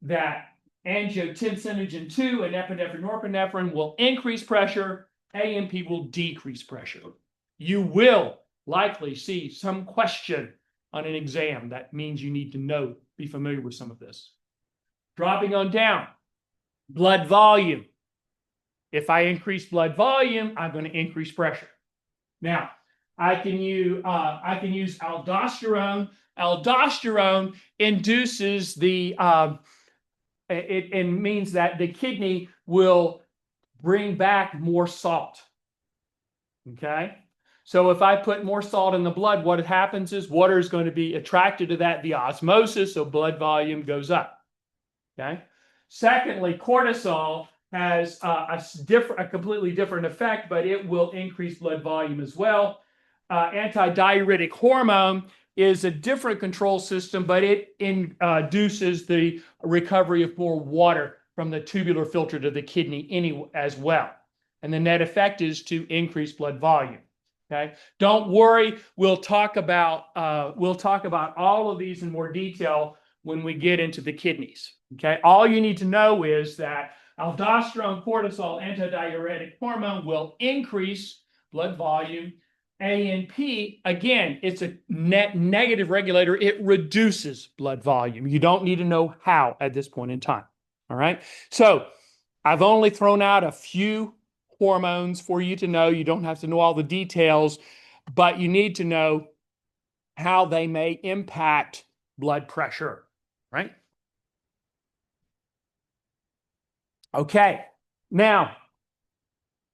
that angiotensinogen 2 and epinephrine norepinephrine will increase pressure, ANP will decrease pressure. You will likely see some question on an exam. That means you need to be familiar with some of this. Dropping on down, blood volume. If I increase blood volume, I'm going to increase pressure. Now, I can use aldosterone. Aldosterone induces it means that the kidney will bring back more salt. Okay? So if I put more salt in the blood, what happens is water is going to be attracted to that via osmosis, so blood volume goes up. Okay? Secondly, cortisol has a completely different effect, but it will increase blood volume as well. Antidiuretic hormone is a different control system, but it induces the recovery of more water from the tubular filter to the kidney as well. And the net effect is to increase blood volume. Okay, don't worry. We'll talk about all of these in more detail when we get into the kidneys. Okay, all you need to know is that aldosterone, cortisol, antidiuretic hormone will increase blood volume. ANP, again, it's a net negative regulator. It reduces blood volume. You don't need to know how at this point in time. All right. So I've only thrown out a few hormones for you to know. You don't have to know all the details, but you need to know how they may impact blood pressure, right? Okay, now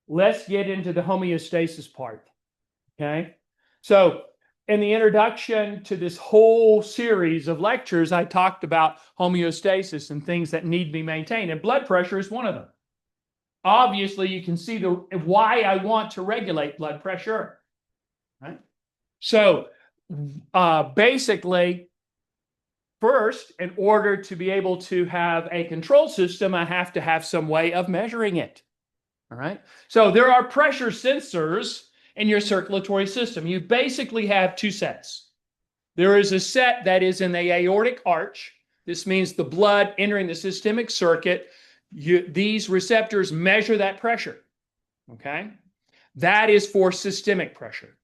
let's get into the homeostasis part, okay? So in the introduction to this whole series of lectures, I talked about homeostasis and things that need to be maintained, and blood pressure is one of them. Obviously, you can see why I want to regulate blood pressure, right? So basically, first, in order to be able to have a control system, I have to have some way of measuring it, all right? So there are pressure sensors in your circulatory system. You basically have two sets. There is a set that is in the aortic arch. This means the blood entering the systemic circuit. These receptors measure that pressure, okay? That is for systemic pressure.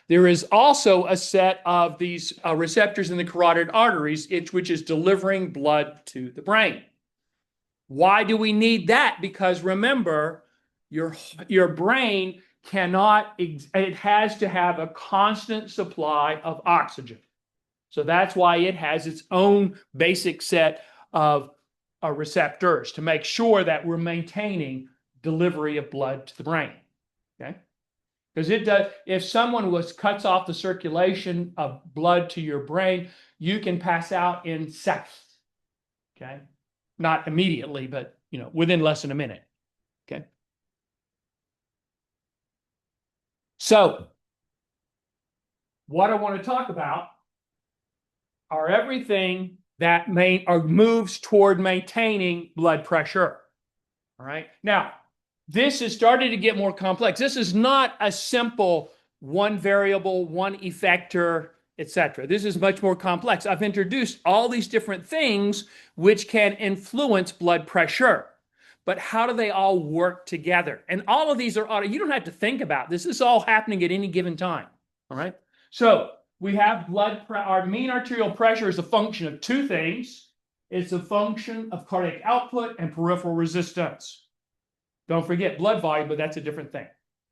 There is also a set of these receptors in the carotid arteries, which is delivering blood to the brain. Why do we need that? Because remember, your brain it has to have a constant supply of oxygen. So that's why it has its own basic set of receptors to make sure that we're maintaining delivery of blood to the brain. Okay? Because it does, if someone cuts off the circulation of blood to your brain, you can pass out in seconds. Okay? Not immediately, but within less than a minute. Okay? So, what I want to talk about are everything that moves toward maintaining blood pressure. All right. Now, this has started to get more complex. This is not a simple one variable, one effector, etc. This is much more complex. I've introduced all these different things which can influence blood pressure. But how do they all work together? And all of these are, you don't have to think about this. This is all happening at any given time. All right. So we have our mean arterial pressure is a function of two things. It's a function of cardiac output and peripheral resistance. Don't forget blood volume, but that's a different thing.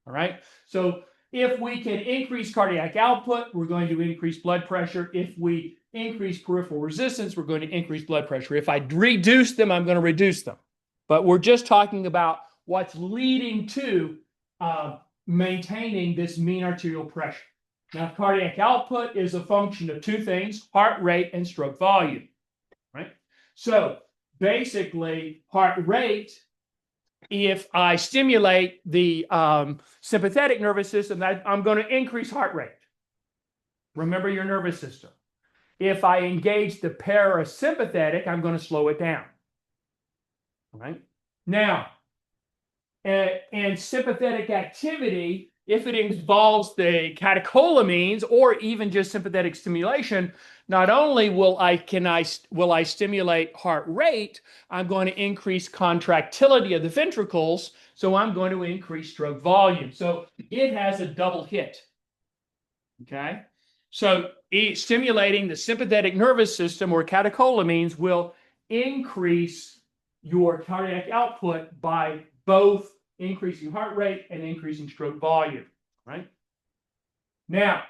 All right. So if we can increase cardiac output, we're going to increase blood pressure. If we increase peripheral resistance, we're going to increase blood pressure. If I reduce them, I'm going to reduce them. But we're just talking about what's leading to maintaining this mean arterial pressure. Now, cardiac output is a function of two things, heart rate and stroke volume. So basically, heart rate, if I stimulate the sympathetic nervous system, I'm going to increase heart rate. Remember your nervous system. If I engage the parasympathetic, I'm going to slow it down. All right. Now, and sympathetic activity, if it involves the catecholamines or even just sympathetic stimulation, not only will I stimulate heart rate, I'm going to increase contractility of the ventricles, so I'm going to increase stroke volume. So it has a double hit. Okay, so stimulating the sympathetic nervous system or catecholamines will increase your cardiac output by both increasing heart rate and increasing stroke volume, right? Now,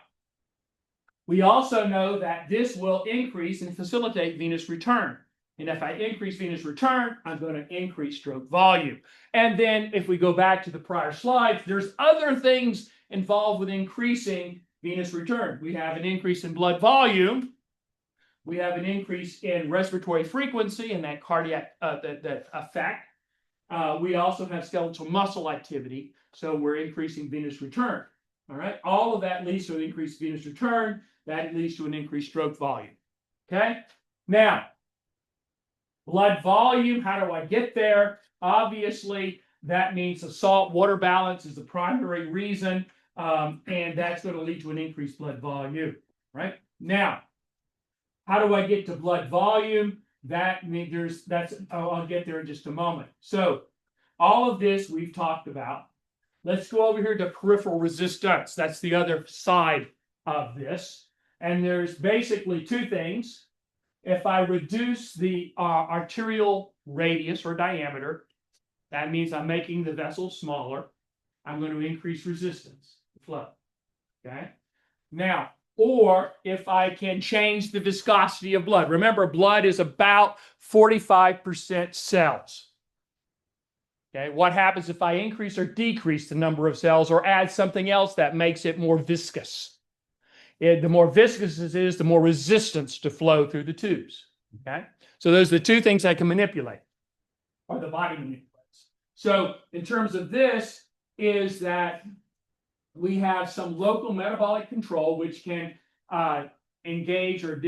we also know that this will increase and facilitate venous return. And if I increase venous return, I'm going to increase stroke volume. And then if we go back to the prior slides, there's other things involved with increasing venous return. We have an increase in blood volume. We have an increase in respiratory frequency and that cardiac that effect. We also have skeletal muscle activity, so we're increasing venous return. All right, all of that leads to an increased venous return. That leads to an increased stroke volume. Okay, now blood volume. How do I get there? Obviously, that means the salt-water balance is the primary reason, and that's going to lead to an increased blood volume. Right now, how do I get to blood volume? That means I'll get there in just a moment. So all of this we've talked about. Let's go over here to peripheral resistance. That's the other side of this. And there's basically two things. If I reduce the arterial radius or diameter, that means I'm making the vessel smaller. I'm going to increase resistance to flow. Okay. Now, or if I can change the viscosity of blood. Remember, blood is about 45% cells. Okay, what happens if I increase or decrease the number of cells or add something else that makes it more viscous? The more viscous it is, the more resistance to flow through the tubes. Okay, so those are the two things I can manipulate, or the body manipulates. So in terms of this, is that we have some local metabolic control, which can engage or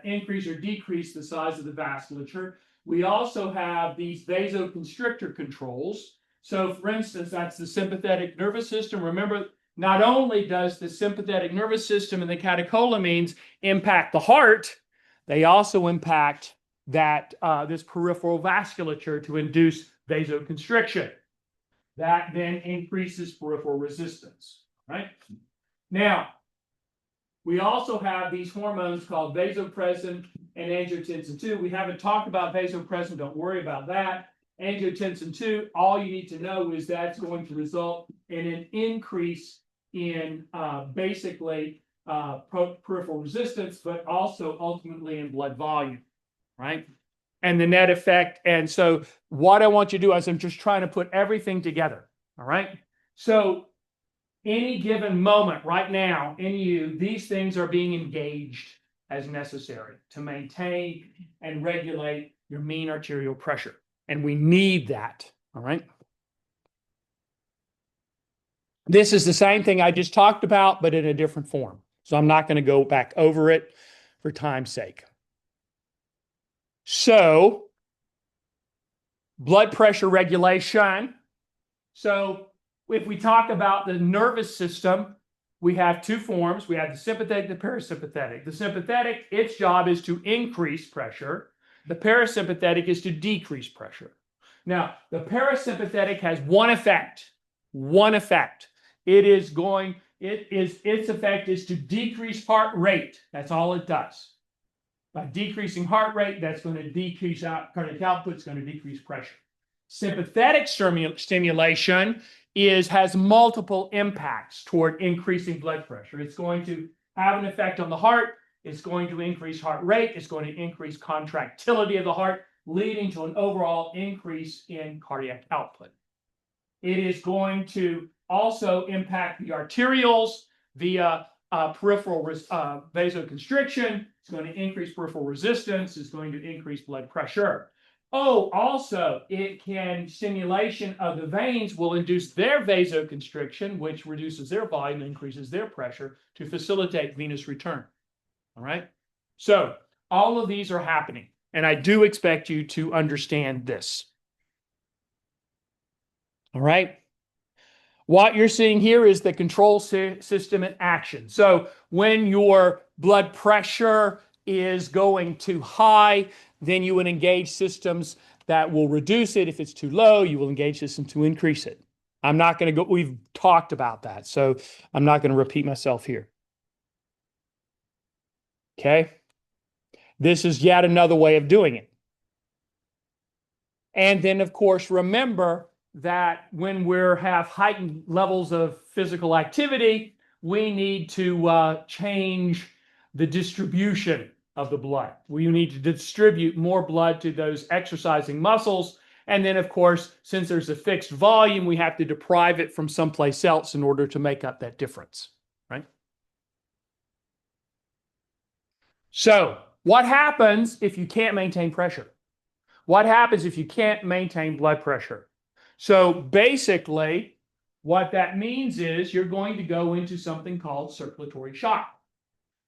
increase or decrease the size of the vasculature. We also have these vasoconstrictor controls. So for instance, that's the sympathetic nervous system. Remember, not only does the sympathetic nervous system and the catecholamines impact the heart, they also impact that this peripheral vasculature to induce vasoconstriction. That then increases peripheral resistance, right? Now, we also have these hormones called vasopressin and angiotensin II. We haven't talked about vasopressin, don't worry about that. Angiotensin II, all you need to know is that's going to result in an increase in basically peripheral resistance, but also ultimately in blood volume, right? And the net effect. And so what I want you to do is I'm just trying to put everything together, all right? So any given moment right now in you, these things are being engaged as necessary to maintain and regulate your mean arterial pressure. And we need that, all right? This is the same thing I just talked about, but in a different form. So I'm not going to go back over it for time's sake. So, blood pressure regulation. So, if we talk about the nervous system, we have two forms. We have the sympathetic and the parasympathetic. The sympathetic, its job is to increase pressure. The parasympathetic is to decrease pressure. Now, the parasympathetic has one effect. One effect. Its effect is to decrease heart rate. That's all it does. By decreasing heart rate, that's going to decrease cardiac output, it's going to decrease pressure. Sympathetic stimulation has multiple impacts toward increasing blood pressure. It's going to have an effect on the heart. It's going to increase heart rate. It's going to increase contractility of the heart, leading to an overall increase in cardiac output. It is going to also impact the arterioles via peripheral vasoconstriction. It's going to increase peripheral resistance. It's going to increase blood pressure. Oh, also, it can stimulation of the veins will induce their vasoconstriction, which reduces their volume, increases their pressure to facilitate venous return. All right. So all of these are happening, and I do expect you to understand this. All right. What you're seeing here is the control system in action. So when your blood pressure is going too high, then you would engage systems that will reduce it. If it's too low, you will engage systems to increase it. I'm not going to go, we've talked about that, so I'm not going to repeat myself here. Okay? This is yet another way of doing it. And then, of course, remember that when we have heightened levels of physical activity, we need to change the distribution of the blood. We need to distribute more blood to those exercising muscles. And then, of course, since there's a fixed volume, we have to deprive it from someplace else in order to make up that difference, right? So what happens if you can't maintain pressure? What happens if you can't maintain blood pressure? So basically, what that means is you're going to go into something called circulatory shock.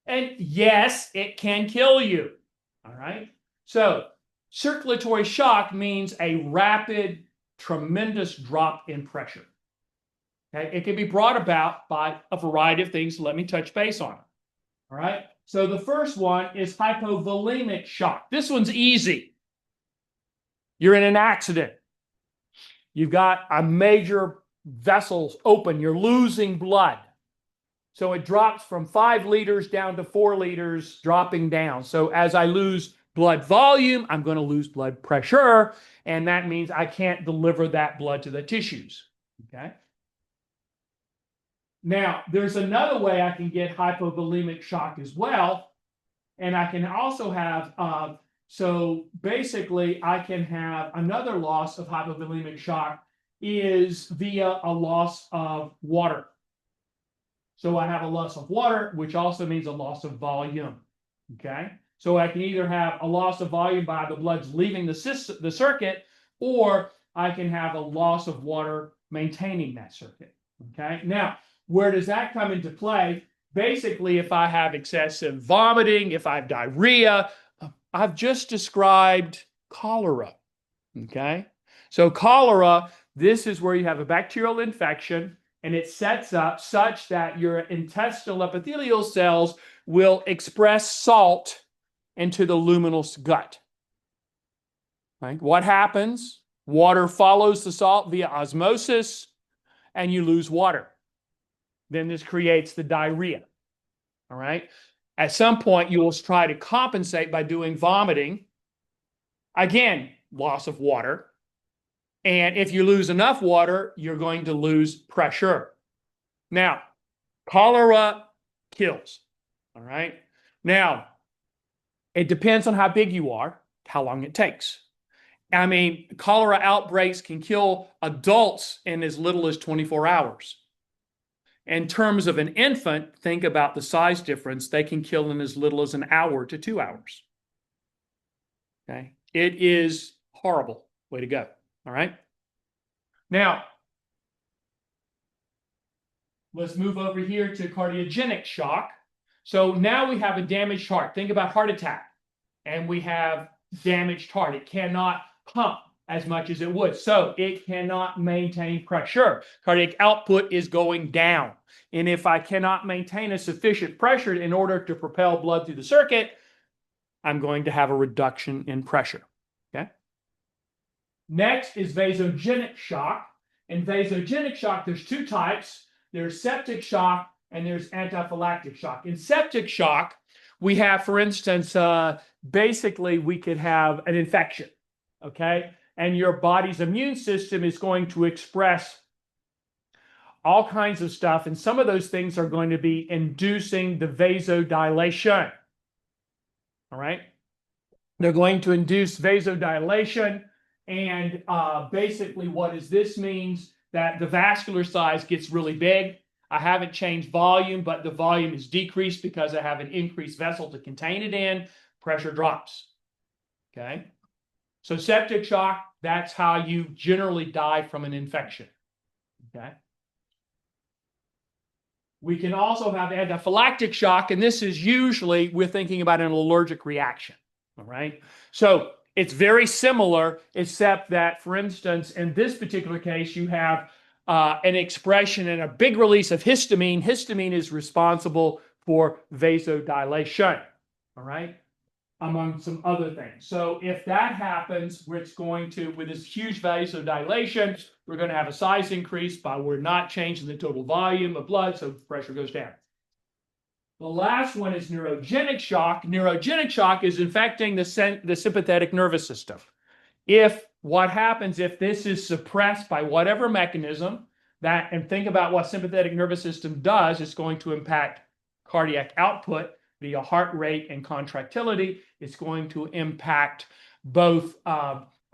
And yes, it can kill you. All right. So circulatory shock means a rapid, tremendous drop in pressure. Okay. It can be brought about by a variety of things. Let me touch base on it. All right. So the first one is hypovolemic shock. This one's easy. You're in an accident. You've got a major vessels open. You're losing blood. So it drops from 5 liters down to 4 liters, dropping down. So as I lose blood volume, I'm going to lose blood pressure. And that means I can't deliver that blood to the tissues. Okay. Now, there's another way I can get hypovolemic shock as well. And I can also have, so basically I can have another loss of hypovolemic shock is via a loss of water. So I have a loss of water, which also means a loss of volume. Okay. So I can either have a loss of volume by the blood's leaving the circuit, or I can have a loss of water maintaining that circuit. Okay. Now, where does that come into play? Basically, if I have excessive vomiting, if I have diarrhea, I've just described cholera. Okay. So cholera, this is where you have a bacterial infection, and it sets up such that your intestinal epithelial cells will express salt into the luminal gut. Right? What happens? Water follows the salt via osmosis, and you lose water. Then this creates the diarrhea. All right. At some point, you will try to compensate by doing vomiting. Again, loss of water. And if you lose enough water, you're going to lose pressure. Now, cholera kills. All right. Now, it depends on how big you are, how long it takes. I mean, cholera outbreaks can kill adults in as little as 24 hours. In terms of an infant, think about the size difference. They can kill in as little as an hour to 2 hours. Okay. It is horrible. Way to go. All right. Now, let's move over here to cardiogenic shock. So now we have a damaged heart. Think about heart attack. And we have damaged heart. It cannot pump as much as it would. So it cannot maintain pressure. Cardiac output is going down. And if I cannot maintain a sufficient pressure in order to propel blood through the circuit, I'm going to have a reduction in pressure. Okay. Next is vasogenic shock. In vasogenic shock, there's 2 types. There's septic shock and there's anaphylactic shock. In septic shock, we have, for instance, basically we could have an infection. Okay. And your body's immune system is going to express all kinds of stuff. And some of those things are going to be inducing the vasodilation. All right. They're going to induce vasodilation. And basically what is this means that the vascular size gets really big. I haven't changed volume, but the volume is decreased because I have an increased vessel to contain it in. Pressure drops. Okay. So septic shock, that's how you generally die from an infection. Okay. We can also have anaphylactic shock, and this is usually we're thinking about an allergic reaction. All right. So it's very similar, except that, for instance, in this particular case, you have an expression and a big release of histamine. Histamine is responsible for vasodilation. All right. Among some other things. So if that happens, it's going to, with this huge vasodilation, we're going to have a size increase, but we're not changing the total volume of blood, so pressure goes down. The last one is neurogenic shock. Neurogenic shock is infecting the sympathetic nervous system. What happens if this is suppressed by whatever mechanism, and think about what sympathetic nervous system does, it's going to impact cardiac output via heart rate and contractility. It's going to impact both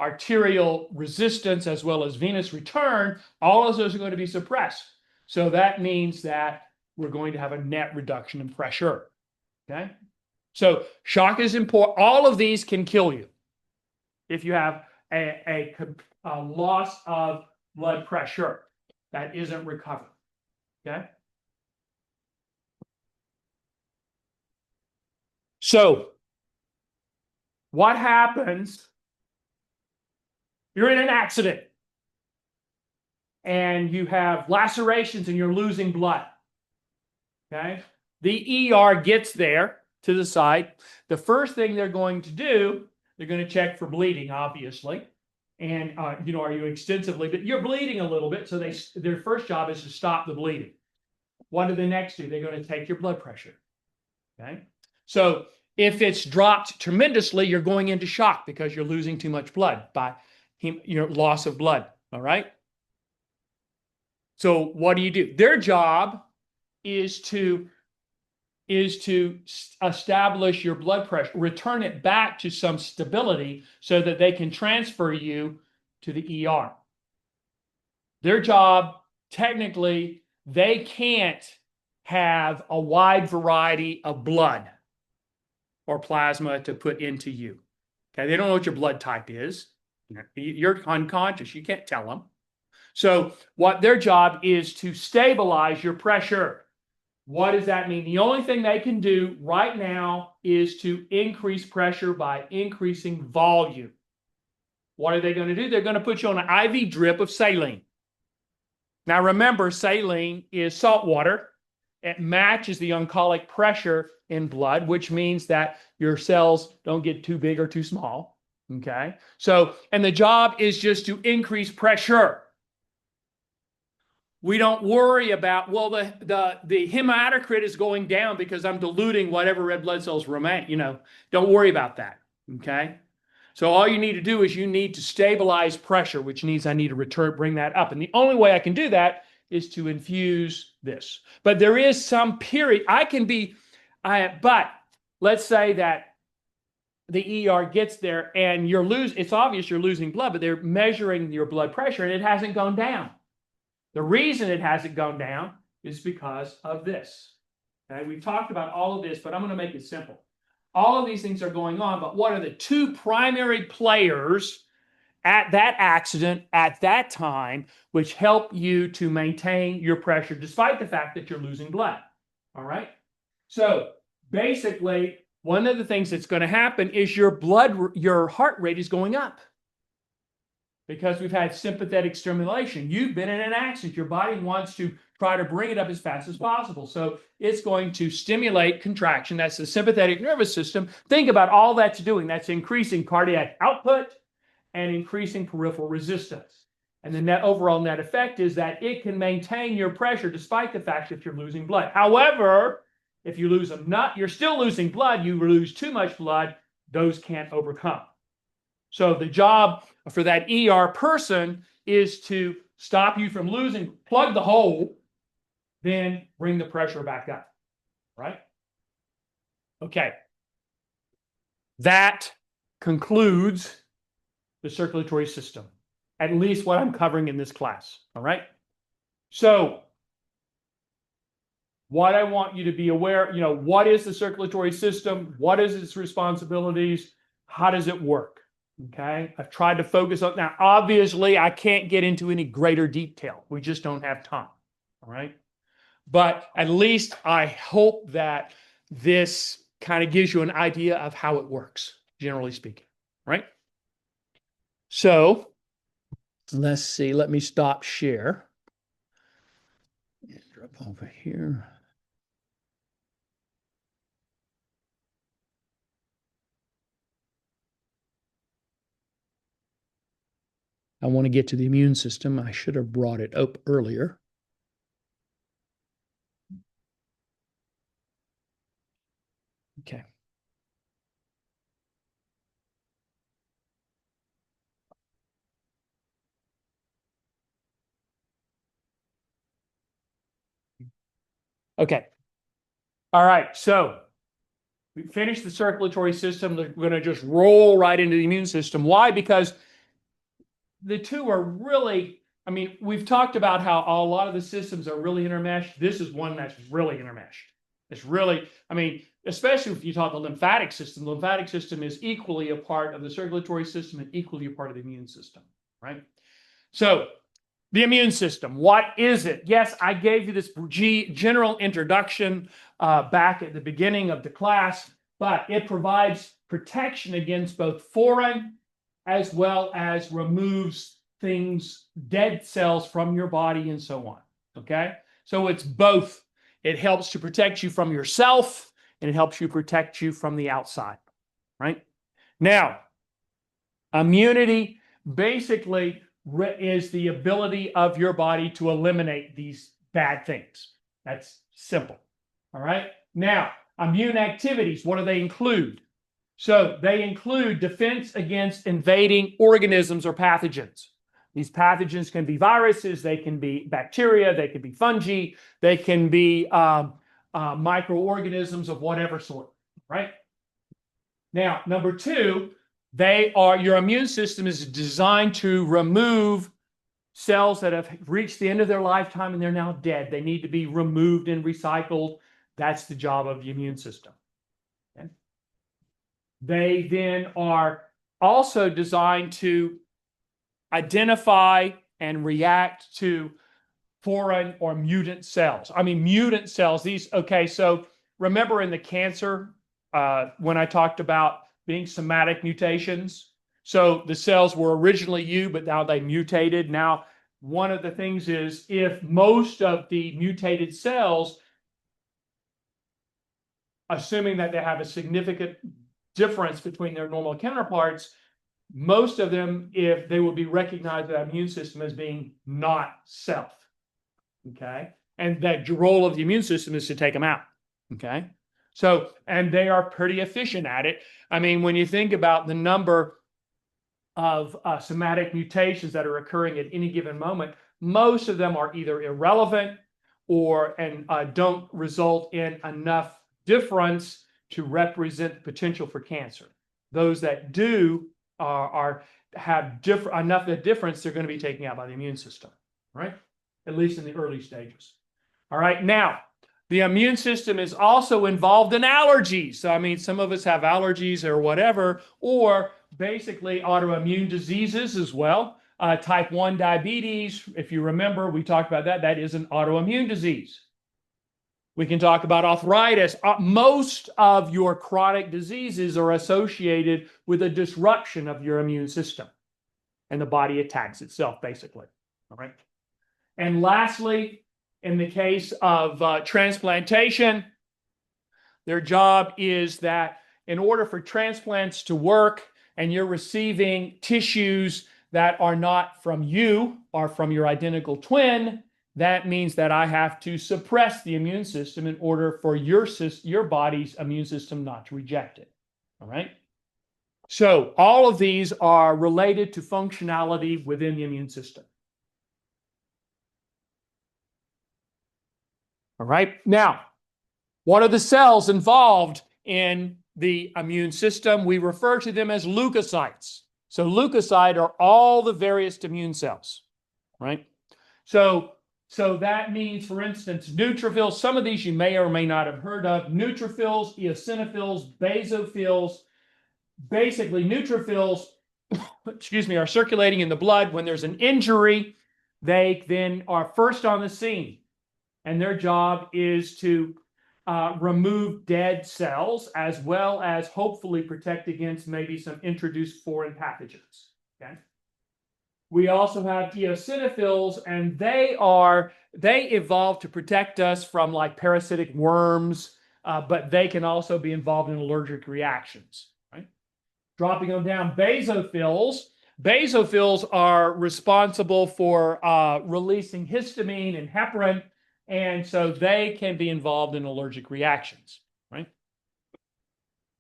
arterial resistance as well as venous return. All of those are going to be suppressed. So that means that we're going to have a net reduction in pressure. Okay? So shock is important. All of these can kill you if you have a loss of blood pressure that isn't recovered. Okay? So, what happens? You're in an accident and you have lacerations and you're losing blood. Okay? The ER gets there to the site. The first thing they're going to do, they're going to check for bleeding, obviously. And, are you extensively, but you're bleeding a little bit. So their first job is to stop the bleeding. What do they next do? They're going to take your blood pressure. Okay? So if it's dropped tremendously, you're going into shock because you're losing too much blood by your loss of blood. All right. So what do? Their job is to establish your blood pressure, return it back to some stability so that they can transfer you to the ER. Their job, technically, they can't have a wide variety of blood or plasma to put into you. Okay, they don't know what your blood type is. You're unconscious. You can't tell them. So what their job is to stabilize your pressure. What does that mean? The only thing they can do right now is to increase pressure by increasing volume. What are they going to do? They're going to put you on an IV drip of saline. Now remember, saline is salt water. It matches the oncolic pressure in blood, which means that your cells don't get too big or too small. Okay. So, and the job is just to increase pressure. We don't worry about, well, the hematocrit is going down because I'm diluting whatever red blood cells remain. Don't worry about that. Okay. So all you need to do is you need to stabilize pressure, which means I need to bring that up. And the only way I can do that is to infuse this. But there is some period but let's say that the ER gets there and it's obvious you're losing blood, but they're measuring your blood pressure and it hasn't gone down. The reason it hasn't gone down is because of this. Okay, we've talked about all of this, but I'm going to make it simple. All of these things are going on, but what are the two primary players at that accident at that time which help you to maintain your pressure despite the fact that you're losing blood? All right. So basically, one of the things that's going to happen is your heart rate is going up. Because we've had sympathetic stimulation. You've been in an accident. Your body wants to try to bring it up as fast as possible. So it's going to stimulate contraction. That's the sympathetic nervous system. Think about all that's doing. That's increasing cardiac output and increasing peripheral resistance. And the overall net effect is that it can maintain your pressure despite the fact that you're losing blood. However, if you lose you're still losing blood. You lose too much blood. Those can't overcome. So the job for that ER person is to stop you from losing, plug the hole, then bring the pressure back up, right? Okay. That concludes the circulatory system, at least what I'm covering in this class, all right? So what I want you to be aware, what is the circulatory system? What is its responsibilities? How does it work? Okay. I've tried to focus on now. Obviously, I can't get into any greater detail. We just don't have time. All right. But at least I hope that this kind of gives you an idea of how it works, generally speaking. Right. So let's see. Let me stop share. And drop over here. I want to get to the immune system. I should have brought it up earlier. Okay. Okay. All right. So we finished the circulatory system. We're going to just roll right into the immune system. Why? Because the two are really, we've talked about how a lot of the systems are really intermeshed. This is one that's really intermeshed. It's really, especially if you talk the lymphatic system. The lymphatic system is equally a part of the circulatory system and equally a part of the immune system, right? So the immune system, what is it? Yes, I gave you this general introduction back at the beginning of the class, but it provides protection against both foreign as well as removes things, dead cells from your body and so on. Okay? So it's both. It helps to protect you from yourself and it helps you protect you from the outside, right? Now, immunity basically is the ability of your body to eliminate these bad things. That's simple. All right. Now, immune activities, what do they include? So they include defense against invading organisms or pathogens. These pathogens can be viruses, they can be bacteria, they can be fungi, they can be microorganisms of whatever sort, right? Now, number two, your immune system is designed to remove cells that have reached the end of their lifetime and they're now dead. They need to be removed and recycled. That's the job of the immune system. Okay? They then are also designed to identify and react to foreign or mutant cells. Mutant cells, so remember in the cancer, when I talked about being somatic mutations. So the cells were originally you, but now they mutated. Now, one of the things is if most of the mutated cells, assuming that they have a significant difference between their normal counterparts, most of them, if they will be recognized by the immune system as being not self. Okay. And that role of the immune system is to take them out. Okay. So, and they are pretty efficient at it. When you think about the number of somatic mutations that are occurring at any given moment, most of them are either irrelevant or don't result in enough difference to represent the potential for cancer. Those that do have enough of a difference, they're going to be taken out by the immune system, right? At least in the early stages. All right. Now, the immune system is also involved in allergies. So, some of us have allergies or whatever, or basically autoimmune diseases as well. Type 1 diabetes, if you remember, we talked about that. That is an autoimmune disease. We can talk about arthritis. Most of your chronic diseases are associated with a disruption of your immune system. And the body attacks itself, basically. All right. And lastly, in the case of transplantation, their job is that in order for transplants to work and you're receiving tissues that are not from you or from your identical twin, that means that I have to suppress the immune system in order for your body's immune system not to reject it. All right? So all of these are related to functionality within the immune system. All right. Now, what are the cells involved in the immune system? We refer to them as leukocytes. So leukocytes are all the various immune cells, right? So So that means, for instance, neutrophils. Some of these you may or may not have heard of. Neutrophils, eosinophils, basophils. Basically, neutrophils, excuse me, are circulating in the blood. When there's an injury, they then are first on the scene. And their job is to remove dead cells, as well as hopefully protect against maybe some introduced foreign pathogens. Okay. We also have eosinophils, and they evolved to protect us from like parasitic worms, but they can also be involved in allergic reactions. Right? Dropping them down, basophils. Basophils are responsible for releasing histamine and heparin, and so they can be involved in allergic reactions. Right?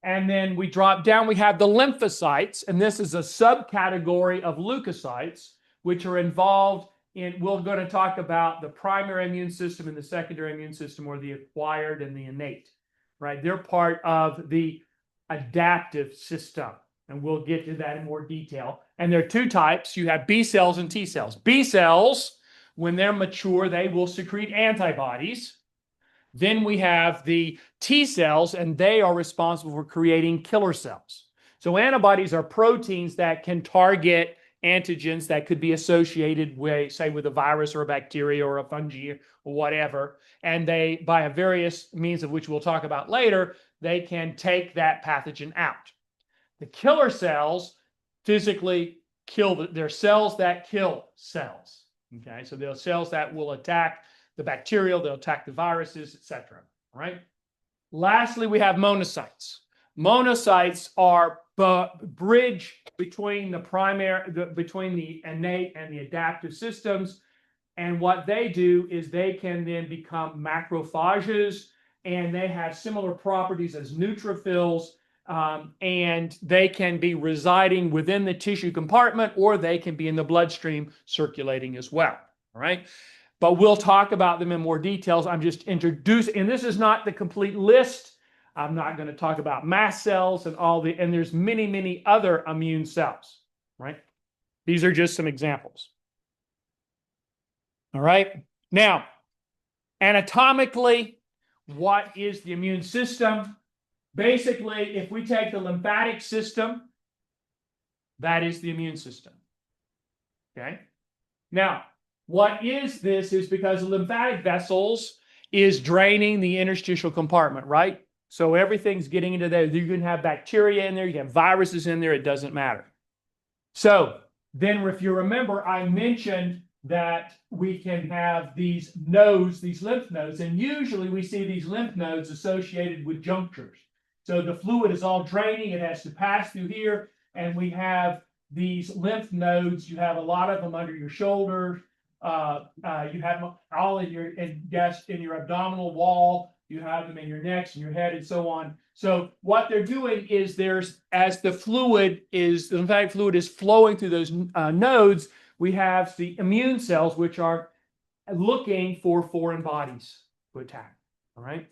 And then we drop down, we have the lymphocytes, and this is a subcategory of leukocytes, which are involved in, we're going to talk about the primary immune system and the secondary immune system, or the acquired and the innate, right? They're part of the adaptive system, and we'll get to that in more detail. And there are two types. You have B cells and T cells. B cells, when they're mature, they will secrete antibodies. Then we have the T cells, and they are responsible for creating killer cells. So antibodies are proteins that can target antigens that could be associated with, say, with a virus or a bacteria or a fungi or whatever. And they, by a various means of which we'll talk about later, they can take that pathogen out. The killer cells physically kill, they're cells that kill cells. Okay, so they're cells that will attack the bacterial, they'll attack the viruses, etc. Right? Lastly, we have monocytes. Monocytes are the bridge between between the innate and the adaptive systems. And what they do is they can then become macrophages, and they have similar properties as neutrophils, and they can be residing within the tissue compartment, or they can be in the bloodstream circulating as well. All right. But we'll talk about them in more details. I'm just introducing, and this is not the complete list. I'm not going to talk about mast cells and and there's many, many other immune cells, right? These are just some examples. All right. Now, anatomically, what is the immune system? Basically, if we take the lymphatic system, that is the immune system. Okay. Now, what is this is because the lymphatic vessels is draining the interstitial compartment, right? So everything's getting into there. You can have bacteria in there, you can have viruses in there, it doesn't matter. So then if you remember, I mentioned that we can have these nodes, these lymph nodes, and usually we see these lymph nodes associated with junctures. So the fluid is all draining, it has to pass through here, and we have these lymph nodes. You have a lot of them under your shoulders. You have them all in your abdominal wall. You have them in your necks and your head and so on. So what they're doing is as the lymphatic fluid is flowing through those nodes, we have the immune cells, which are looking for foreign bodies to attack. All right.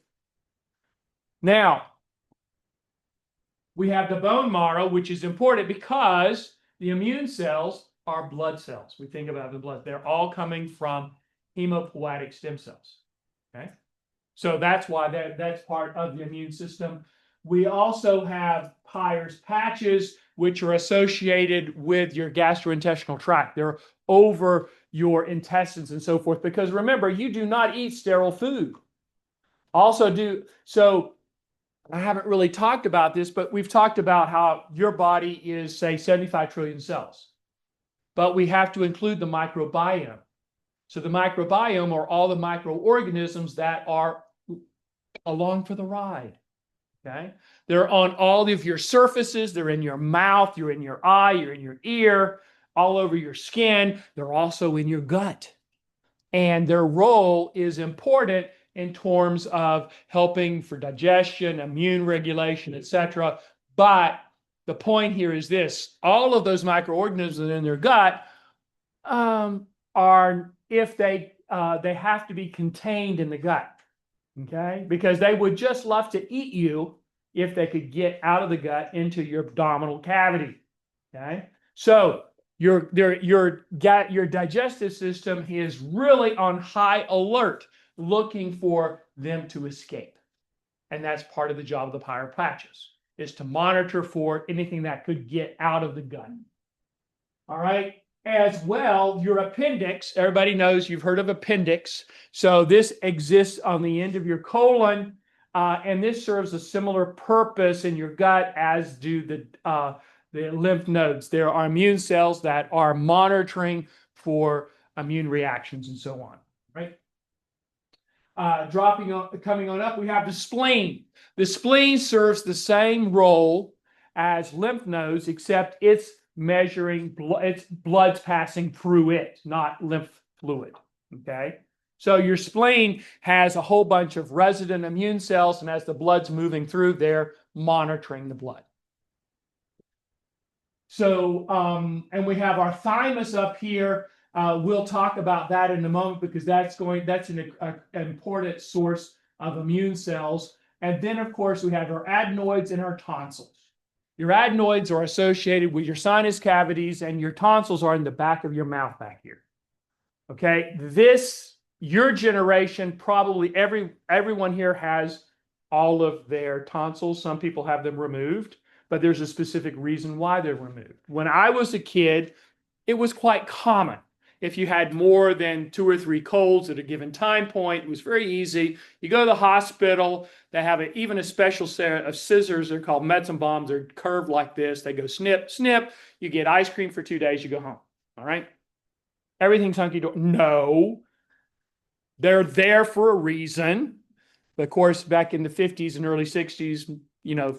Now, we have the bone marrow, which is important because the immune cells are blood cells. We think about the blood. They're all coming from hematopoietic stem cells. Okay. So that's why that's part of the immune system. We also have Peyer's patches, which are associated with your gastrointestinal tract. They're over your intestines and so forth, because remember, you do not eat sterile food. So I haven't really talked about this, but we've talked about how your body is, say, 75 trillion cells. But we have to include the microbiome. So the microbiome are all the microorganisms that are along for the ride. Okay? They're on all of your surfaces. They're in your mouth, you're in your eye, you're in your ear, all over your skin. They're also in your gut. And their role is important in terms of helping for digestion, immune regulation, etc. But the point here is this: all of those microorganisms in their gut they have to be contained in the gut, okay? Because they would just love to eat you if they could get out of the gut into your abdominal cavity, okay? So your digestive system is really on high alert, looking for them to escape. And that's part of the job of the pyropraxis, is to monitor for anything that could get out of the gut. All right. As well, your appendix, everybody knows, you've heard of appendix. So this exists on the end of your colon, and this serves a similar purpose in your gut as do the lymph nodes. There are immune cells that are monitoring for immune reactions and so on, right? Coming on up, we have the spleen. The spleen serves the same role as lymph nodes, except it's measuring blood, it's blood's passing through it, not lymph fluid. Okay. So your spleen has a whole bunch of resident immune cells, and as the blood's moving through, they're monitoring the blood. So, and we have our thymus up here. We'll talk about that in a moment because that's an important source of immune cells. And then, of course, we have our adenoids and our tonsils. Your adenoids are associated with your sinus cavities, and your tonsils are in the back of your mouth back here. Okay, your generation, probably everyone here has all of their tonsils. Some people have them removed, but there's a specific reason why they're removed. When I was a kid, it was quite common. If you had more than 2 or 3 colds at a given time point, it was very easy. You go to the hospital, they have even a special set of scissors. They're called Metzenbaums. They're curved like this. They go snip, snip. You get ice cream for 2 days, you go home. All right? Everything's hunky-dory. No. They're there for a reason. Of course, back in the 50s and early 60s,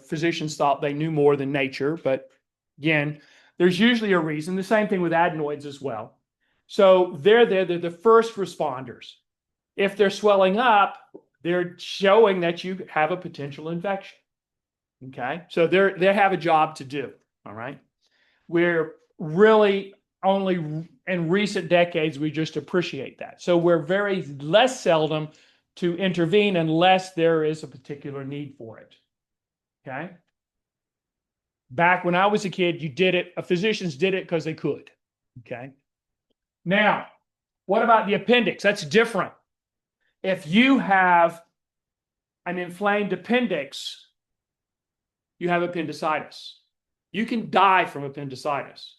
physicians thought they knew more than nature. But again, there's usually a reason. The same thing with adenoids as well. So they're the first responders. If they're swelling up, they're showing that you have a potential infection. Okay, so they have a job to do. All right, we're really only in recent decades we just appreciate that. So we're very less seldom to intervene unless there is a particular need for it. Okay. Back when I was a kid, you did it. Physicians did it because they could. Okay. Now, what about the appendix? That's different. If you have an inflamed appendix, you have appendicitis. You can die from appendicitis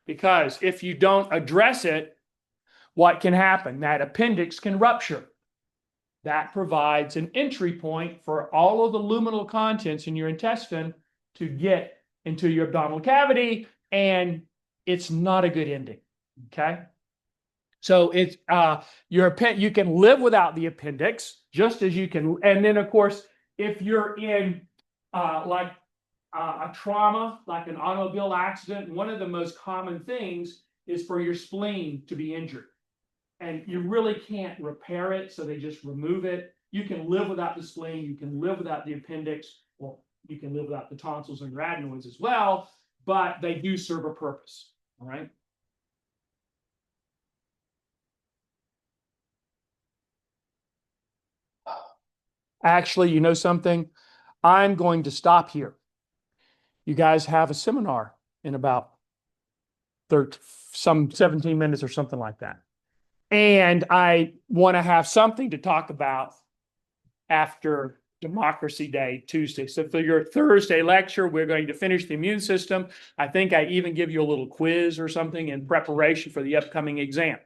because if you don't address it, what can happen? That appendix can rupture. That provides an entry point for all of the luminal contents in your intestine to get into your abdominal cavity, and it's not a good ending. Okay. So it's you can live without the appendix just as you can. And then, of course, if you're in a trauma, like an automobile accident, one of the most common things is for your spleen to be injured. And you really can't repair it, so they just remove it. You can live without the spleen. You can live without the appendix. Well, you can live without the tonsils and your adenoids as well, but they do serve a purpose. All right. Actually, you know something? I'm going to stop here. You guys have a seminar in about some 17 minutes or something like that. And I want to have something to talk about after Democracy Day, Tuesday. So for your Thursday lecture, we're going to finish the immune system. I think I even give you a little quiz or something in preparation for the upcoming exam.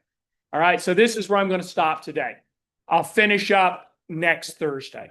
All right, so this is where I'm going to stop today. I'll finish up next Thursday.